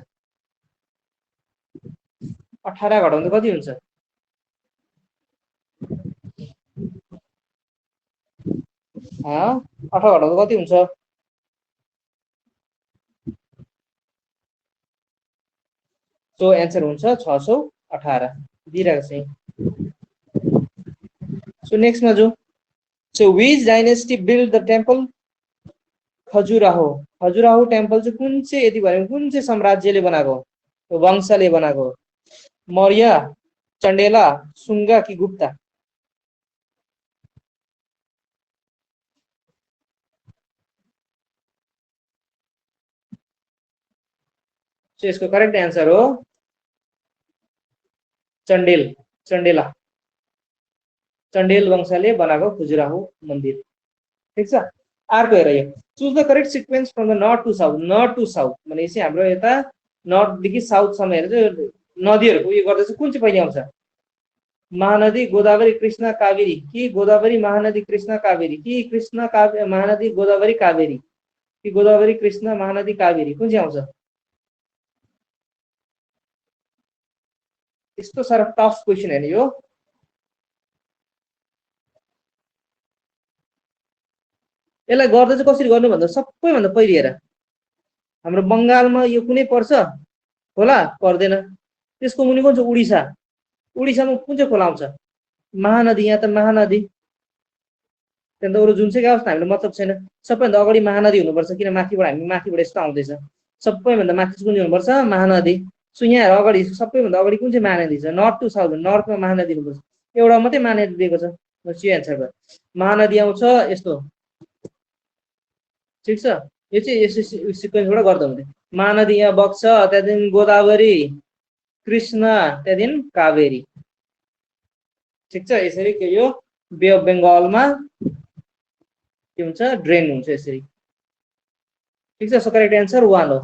S1: 18 घटाउँदा कति हुन्छ 18 घटाउँदा कति हुन्छ सो एन्सर हुन्छ 618 दिइरहेको छ। सो नेक्स्टमा जो so which dynasty built the temple Khajuraho. Khajuraho temple चाहिँ कुन चाहिँ यति भने कुन चाहिँ साम्राज्यले बनाएको वंशले बनाएको मौर्य चण्डेला सुङ्गा कि गुप्ता। सो यसको करेक्ट आन्सर हो चण्डेल चण्डेला चण्डेल वंशले बनाएको खजुराहो मन्दिर। ठीक छ। अर्को हेर यो choose the correct sequence from the north to south. North to south भनेपछि हाम्रो यता नर्थदेखि साउथसम्म हेरेर चाहिँ नदीहरूको उयो गर्दा चाहिँ कुन चाहिँ पहिले आउँछ महानदी गोदावरी कृष्ण कावेरी कि गोदावरी महानदी कृष्ण कावेरी कि कृष्ण महानदी गोदावरी कावेरी कि गोदावरी कृष्ण महानदी कावेरी कुन चाहिँ आउँछ। यस्तो साह्रो टफ क्वेसन हेर्ने यो। यसलाई गर्दा चाहिँ कसरी गर्नु भन्दा सबैभन्दा पहिले हेर हाम्रो बङ्गालमा यो कुनै पर्छ खोला पर्दैन। त्यसको मुनि कुन छ उडिसा। उडिसामा कुन चाहिँ खोला आउँछ महानदी। यहाँ त महानदी त्यहाँदेखि अरू जुन चाहिँ अवस्था हामीलाई मतलब छैन। सबैभन्दा अगाडि महानदी हुनुपर्छ किन माथिबाट हामी माथिबाट यस्तो आउँदैछ सबैभन्दा माथि चाहिँ कुन चाहिँ हुनुपर्छ महानदी। सो यहाँ अगाडि सबैभन्दा अगाडि कुन चाहिँ महानदी छ नर्थ टु साउथ नर्थमा महानदी हुनुपर्छ। एउटा मात्रै महानदी दिएको छ यो एन्सर भयो महानदी आउँछ यस्तो। ठीक छ। यो चाहिँ यस्तो सिक्वेन्सबाट गर्दा हुँदैन। महानदी यहाँ बग्छ त्यहाँदेखि गोदावरी कृष्ण त्यहाँदेखि कावेरी। ठिक छ। यसरी के यो बे अफ बेङ्गलमा के हुन्छ ड्रेन हुन्छ यसरी। ठिक छ। सो करेक्ट एन्सर 1 हो।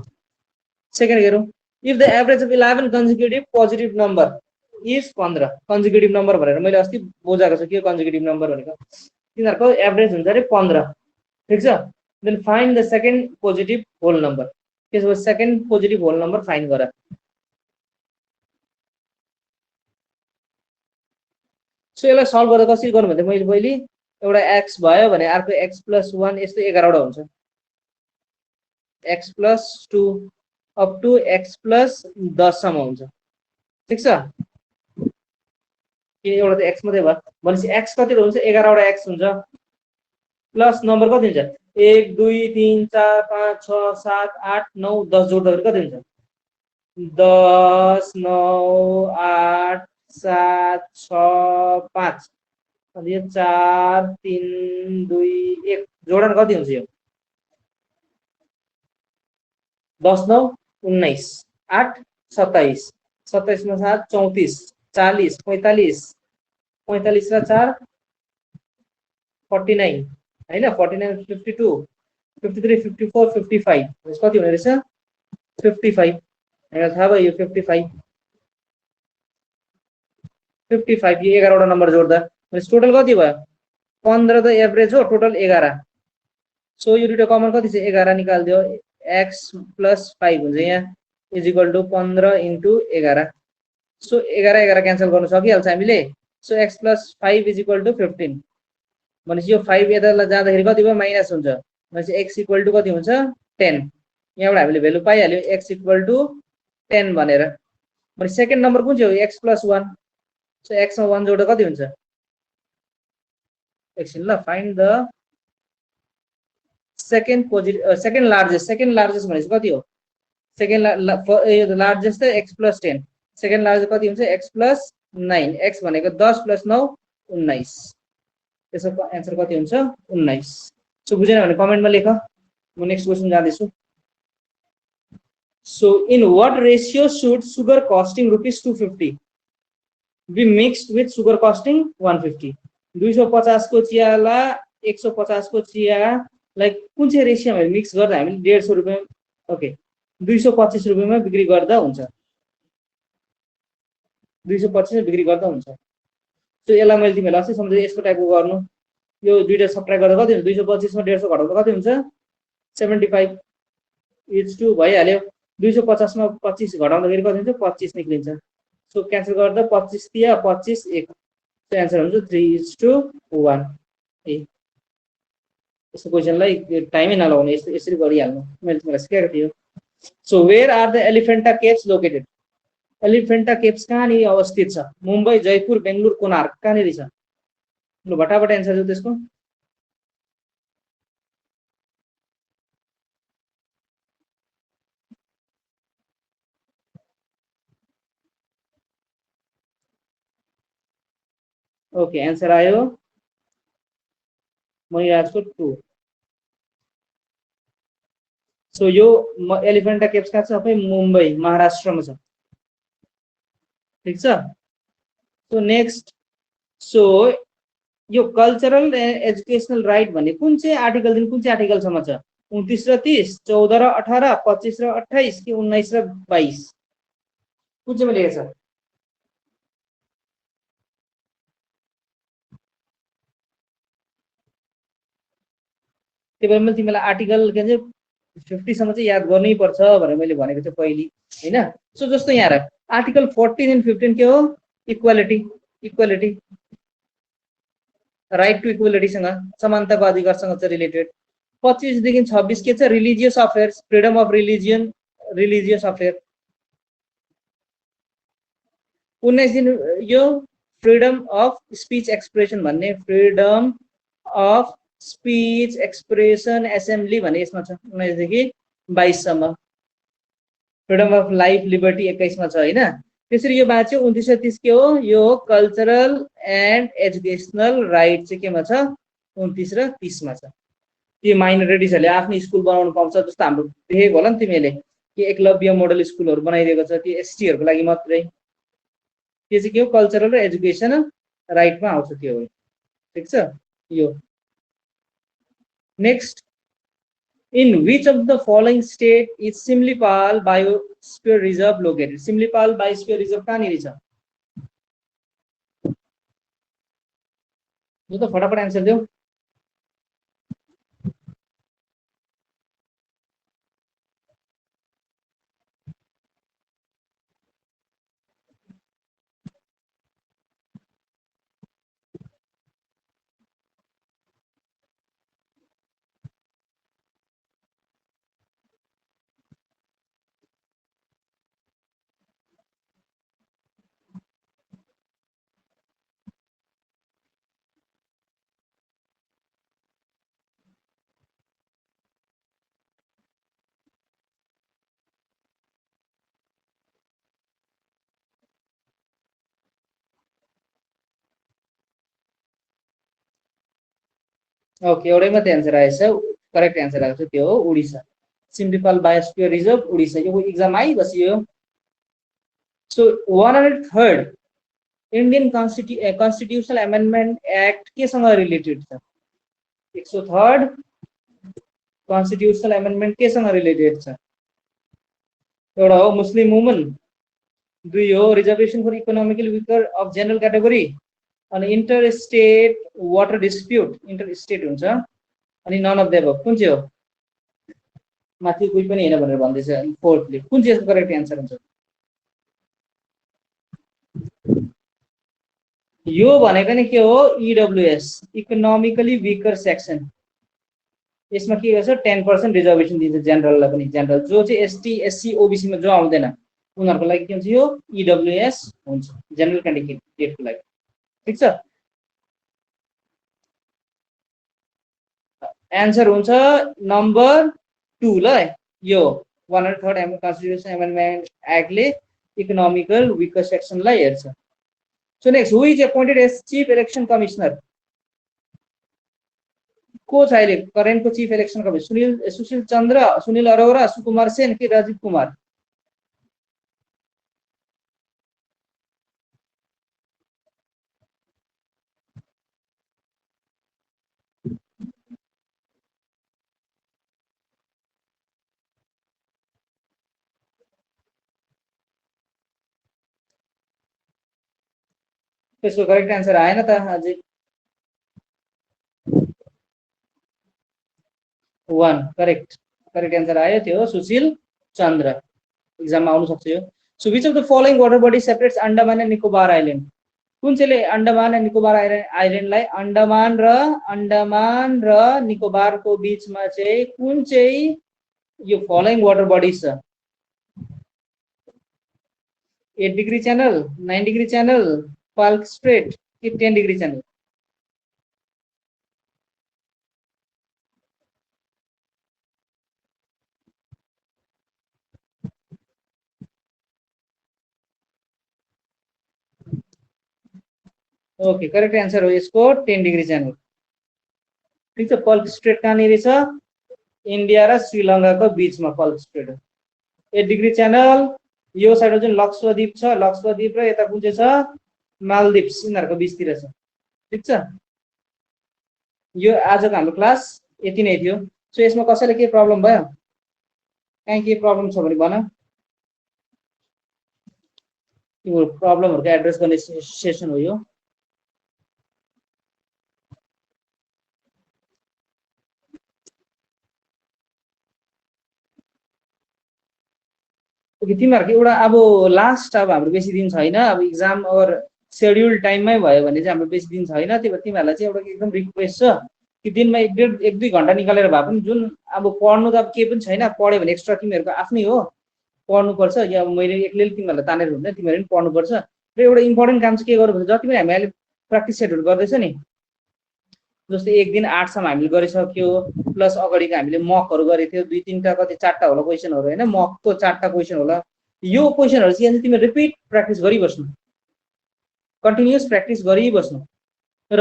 S1: सेकेन्ड हेरौँ if the average of 11 consecutive positive number is 15 consecutive number भनेर मैले अस्ति बुझाएको छु के कन्जिक्युटिभ नम्बर भनेको तिनीहरूको एभरेज हुन्छ अरे 15। ठिक छ। Then find the second positive whole number. त्यसपछि second positive whole number find गर। सो यसलाई सल्भ गर्दा कसरी गर्नु भन्दा मैले पहिले एउटा एक्स भयो भने अर्को एक्स प्लस 1 यस्तो 11वटा हुन्छ x plus 2 up to x plus 10 सम्म हुन्छ। ठिक छ। किन एउटा त एक्स मात्रै भयो भनेपछि एक्स कति हुन्छ 11वटा एक्स हुन्छ प्लस नम्बर कति हुन्छ 1 2 3 4 5 6 7 8 9 10 जोड्दाखेरि कति हुन्छ 10 9 8 7 6 5 अनि यो 4 3 2 1 जोडन कति हुन्छ यो 10 9 19 8 27 27 मा 7 34 40 45 45 र 4 49 हैन 49 52 53 54 55 कति हुने रहेछ 55 हैन थाहा भयो यो 55 55 यो 11 वटा नम्बर जोड्दा भनेपछि टोटल कति भयो 15 त एभरेज हो टोटल 11। सो यो दुईटा कमन कति छ 11 निकाल्दियो x प्लस 5 हुन्छ यहाँ is equal to 15 into 11। So 11 11 cancel गर्न सकिहाल्छ हामीले। So x plus 5 is equal to 15 भनेपछि यो 5 यता जाँदाखेरि कति भयो माइनस हुन्छ भनेपछि x इक्वल टु कति हुन्छ 10। यहाँबाट हामीले भ्यालु पाइहाल्यो x इक्वल टु 10 भनेर। भने सेकेन्ड नम्बर कुन चाहिँ हो x प्लस 1। सो x मा 1 जोड्दा कति हुन्छ एकछिन ल find the second positive second largest भनेपछि कति हो सेकेन्ड लार्जेस्ट त x प्लस 10 सेकेन्ड लार्जेस्ट कति हुन्छ x प्लस 9 x भनेको 10 प्लस 9 19 त्यसको एन्सर कति हुन्छ 19। सो बुझेन भने कमेन्टमा लेख म नेक्स्ट क्वेसन जाँदैछु। So in what ratio should sugar costing ₹250 be mixed with sugar costing 150। 250 को चियाला 150 को चियालाई कुन चाहिँ रेसियोमा मिक्स गर्दा हामीले 150 रुपियाँ ओके 225 रुपियाँमा बिक्री गर्दा हुन्छ, 225 बिक्री गर्दा हुन्छ। सो यसलाई मैले तिमीलाई अस्ति सम्झेँ यस्तो टाइपको गर्नु, यो दुईटा सब्ट्र्याक्ट गर्दा कति हुन्छ 225 मा 150 घटाउँदा कति हुन्छ 75 इज टू भइहाल्यो। 250 मा 25 घटाउँदाखेरि कति हुन्छ 25 निक्लिन्छ। सो क्यान्सल गर्दा 25 तिया 25 1 एन्सर हुन्छ 3:1। यस्तो क्वेसनलाई टाइमै नलाउने यसरी गरिहाल्नु, मैले तिमीलाई सिकाएको थियो। So where are the Elephanta caves located? Elephanta caves कहाँनिर अवस्थित छ? मुम्बई, जयपुर, बेङ्गलोर, कोणार्क, कहाँनिर छ? ल भटाभट एन्सर दियो त्यसको। ओके एन्सर आयो महिराजको 2। सो यो एलिफेन्टा केव्स कहाँ छ? सबै मुम्बई महाराष्ट्रमा छ, ठिक छ। सो नेक्स्ट, सो यो कल्चरल एजुकेसनल राइट भन्ने कुन चाहिँ आर्टिकलदेखि कुन चाहिँ आर्टिकलसम्म छ? 29 र 30, 14 र 18, 25 र 28 कि 19 र 22? कुन चाहिँ लेखेको छ? त्यही भएर मैले तिमीलाई आर्टिकल के भन्छ 50 सम्म चाहिँ याद गर्नै पर्छ भनेर मैले भनेको थिएँ पहिले, हैन? सो जस्तो यहाँ आर्टिकल 14 एन्ड 15 के हो? इक्वालिटी, इक्वालिटी, राइट टु इक्वालिटीसँग, समानताको अधिकारसँग चाहिँ रिलेटेड। 25 देखि 26 के छ? Religious affairs, freedom of religion, religious affair. 19 दिन यो फ्रिडम अफ स्पीच एक्सप्रेसन भन्ने, freedom of speech expression assembly भन्ने यसमा छ 19 देखि 22 सम्म। फ्रिडम अफ लाइफ लिबर्टी 21 मा छ, हैन? त्यसरी यो बाहेक चाहिँ 29 र 30 के हो? यो कल्चरल एन्ड एजुकेसनल राइट चाहिँ केमा छ? 29 र 30 मा छ। त्यो माइनोरिटिजहरूले आफ्नो स्कुल बनाउनु पाउँछ, जस्तो हाम्रो देखेको होला नि तिमीले कि एकलव्य मोडल स्कुलहरू बनाइदिएको छ, त्यो एसटीहरूको लागि मात्रै। त्यो चाहिँ के हो? कल्चरल र एजुकेसनल राइटमा आउँछ त्यो, ठिक छ। यो next, in which of the following state is Simlipal Biosphere Reserve located? Simlipal Biosphere Reserve कहाँनिर छ? यो त फटाफट आन्सर देऊ। ओके एउटै मात्रै एन्सर आएछ, करेक्ट एन्सर आएको छ त्यो हो उडिसा। सिम्लिपाल बायोस्फियर रिजर्भ उडिसा, यो एक्जाम आइबस्यो। So 103rd Indian constitutional amendment act केसँग रिलेटेड छ? 103rd कन्स्टिट्युसनल एमेन्डमेन्ट केसँग रिलेटेड छ? एउटा हो मुस्लिम वुमन, 2 हो reservation for economically weaker of general category, अनि inter state water dispute, inter state हुन्छ, अनि नन अफ द अबभ कुन चाहिँ हो? माथि कोही पनि हैन भनेर भन्दैछ। फोर्थली कुन चाहिँ करेक्ट एन्सर हुन्छ? यो भनेको नि के हो? EWS, economically weaker section. यसमा के गर्छ? 10% रिजर्भेसन दिन्छ जेनरललाई पनि। जेनरल जो चाहिँ एसटी एससी ओबीसी मा जो आउँदैन उनीहरुको लागि के हुन्छ? यो ईडब्ल्यूएस हुन्छ, जेनरल क्यान्डिडेटको लागि, ठीक छ। एन्सर हुन्छ नम्बर 2 ल। यो 103rd कन्स्टिट्युसन एमेन्डमेन्ट एक्टले इकोनोमिकल वीकर सेक्सनलाई हेर्छ। So next, who is appointed as chief election commissioner? को छ अहिले करेन्टको chief election commissioner? Sushil Chandra, Sunil Arora, Sukumar Sen कि राजीव कुमार? त्यसको करेक्ट आन्सर आएन त अझै 1 करेक्ट करेक्ट आन्सर आयो त्यो हो सुशील चन्द्र एक्जाममा आउन सक्छ यो so which of the following water body separates Andaman and Nicobar island कुन चाहिँले अंडमान एन्ड निकोबार आइल्यान्डलाई अंडमान र निकोबारको बीचमा चाहिँ कुन चाहिँ यो फलोइङ वाटर बडीज छ 8 degree channel 9 degree channel Falk straight कि 10 degree channel okay correct answer हो यसको 10 डिग्री च्यानल ठीक छ फाल्क स्ट्रेट कहाँनिर छ इन्डिया र श्रीलङ्काको बीचमा फाल्क स्ट्रेट 8 डिग्री च्यानल यो साइडमा जुन लक्ष्मद्वीप छ लक्ष्मद्वीप र यता कुन चाहिँ छ मालदिप्स यिनीहरूको बीचतिर छ ठीक छ यो आजको हाम्रो क्लास यति नै थियो सो यसमा कसैले के प्रब्लम भयो कहीँ के प्रब्लम छ भने भन यो प्रब्लमहरुको एड्रेस गर्ने सेसन हो यो ओके तिमीहरुको एउटा अब लास्ट अब हाम्रो बेसी दिन छैन अब एक्जाम और शेड्युल टाइममै भयो भने चाहिँ हाम्रो बेसी दिन छैन त्यही भएर तिमीहरुलाई चाहिँ एउटा एकदम रिक्वेस्ट छ कि दिनमा 1-2 घण्टा निकालेर भए पनि जुन अब पढ्नु त अब के पनि छैन पढ्यो भने एक्स्ट्रा तिमीहरुको आफ्नै हो पढ्नु पर्छ या मैले एक्लैले तिमीहरुलाई तानेर हुँदैन तिमीहरुले पनि पढ्नु पर्छ र एउटा इम्पोर्टेन्ट काम चाहिँ के गर्नु पर्छ जति पनि हामी अहिले प्र्याक्टिस सेटहरु गर्दैछ नि जस्तै एक दिन 8 सम्म हामीले गरिसक्यो प्लस अगाडिको हामीले मकहरु गरेको थियो 2-3टा कति 4टा होला क्वेशनहरु हैन मकको 4टा क्वेशन होला यो क्वेशनहरु चाहिँ तिमी रिपिट प्र्याक्टिस गरिबस्नु कन्टिन्युअस प्र्याक्टिस गरिबस्नु र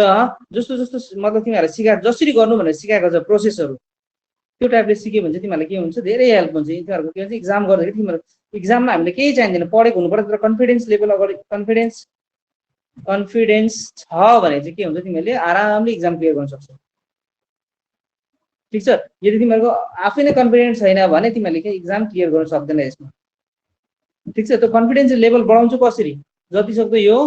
S1: जस्तो जस्तो मतलब तिमीहरुले सिका जसरी गर्नु भनेर सिकाएको छ प्रोसेसहरु त्यो टाइपले सिक्यो भने चाहिँ तिमीहरुलाई के हुन्छ धेरै हेल्प हुन्छ तिमीहरुको के भन्छ एक्जाम गर्दाखेरि तिमीहरु एक्जाममा हामीले केही चाहिँदैन पढेको हुनु पर्छ तर कन्फिडेन्स लेभल अगाडि कन्फिडेन्स छ भने चाहिँ के हुन्छ तिमीले आरामले एक्जाम क्लियर गर्न सक्छौ ठीक छ यदि तिमीहरुको आफै नै कन्फिडेन्स छैन भने तिमीले के एक्जाम क्लियर गर्न सक्दैन यसमा ठीक छ त्यो कन्फिडेन्स लेभल बढाउँछु कसरी जति सक्दो यो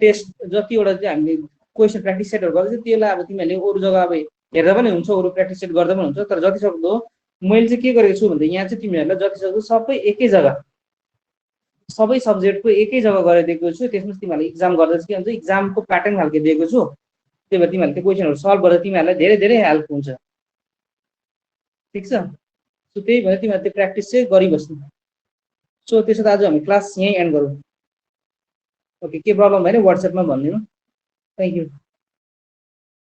S1: टेस्ट जतिवटा चाहिँ हामीले क्वेशन प्र्याक्टिस सेटहरु गर्दैछ त्यसलाई अब तिमीले अरु जग्गा अब हेर्दा पनि हुन्छ अरु प्र्याक्टिस सेट गर्दा पनि हुन्छ तर जति सक्दो मैले चाहिँ के गरेको छु भन्दा यहाँ चाहिँ तिमीहरुलाई जति सक्दो सबै एकै जग्गा सबै सब्जेक्टको एकै जग्गा गरेर दिएको छु त्यसमा तिमीहरुले एक्जाम गर्दा चाहिँ के हुन्छ एक्जामको प्याटर्न खालको दिएको छु त्यही भएर तिमीहरुले त्यो क्वेशनहरु सल्भ गर्दा तिमीहरुलाई धेरै धेरै हेल्प हुन्छ ठीक छ सो त्यही भएर तिमीहरुले त्यो प्र्याक्टिस चाहिँ गरिबस्नु सो त्यसो त आज हामी क्लास यही एन्ड गरौँ ओके के प्रब्लम भएन व्हाट्सएपमा भनिदिनु थ्यांक यू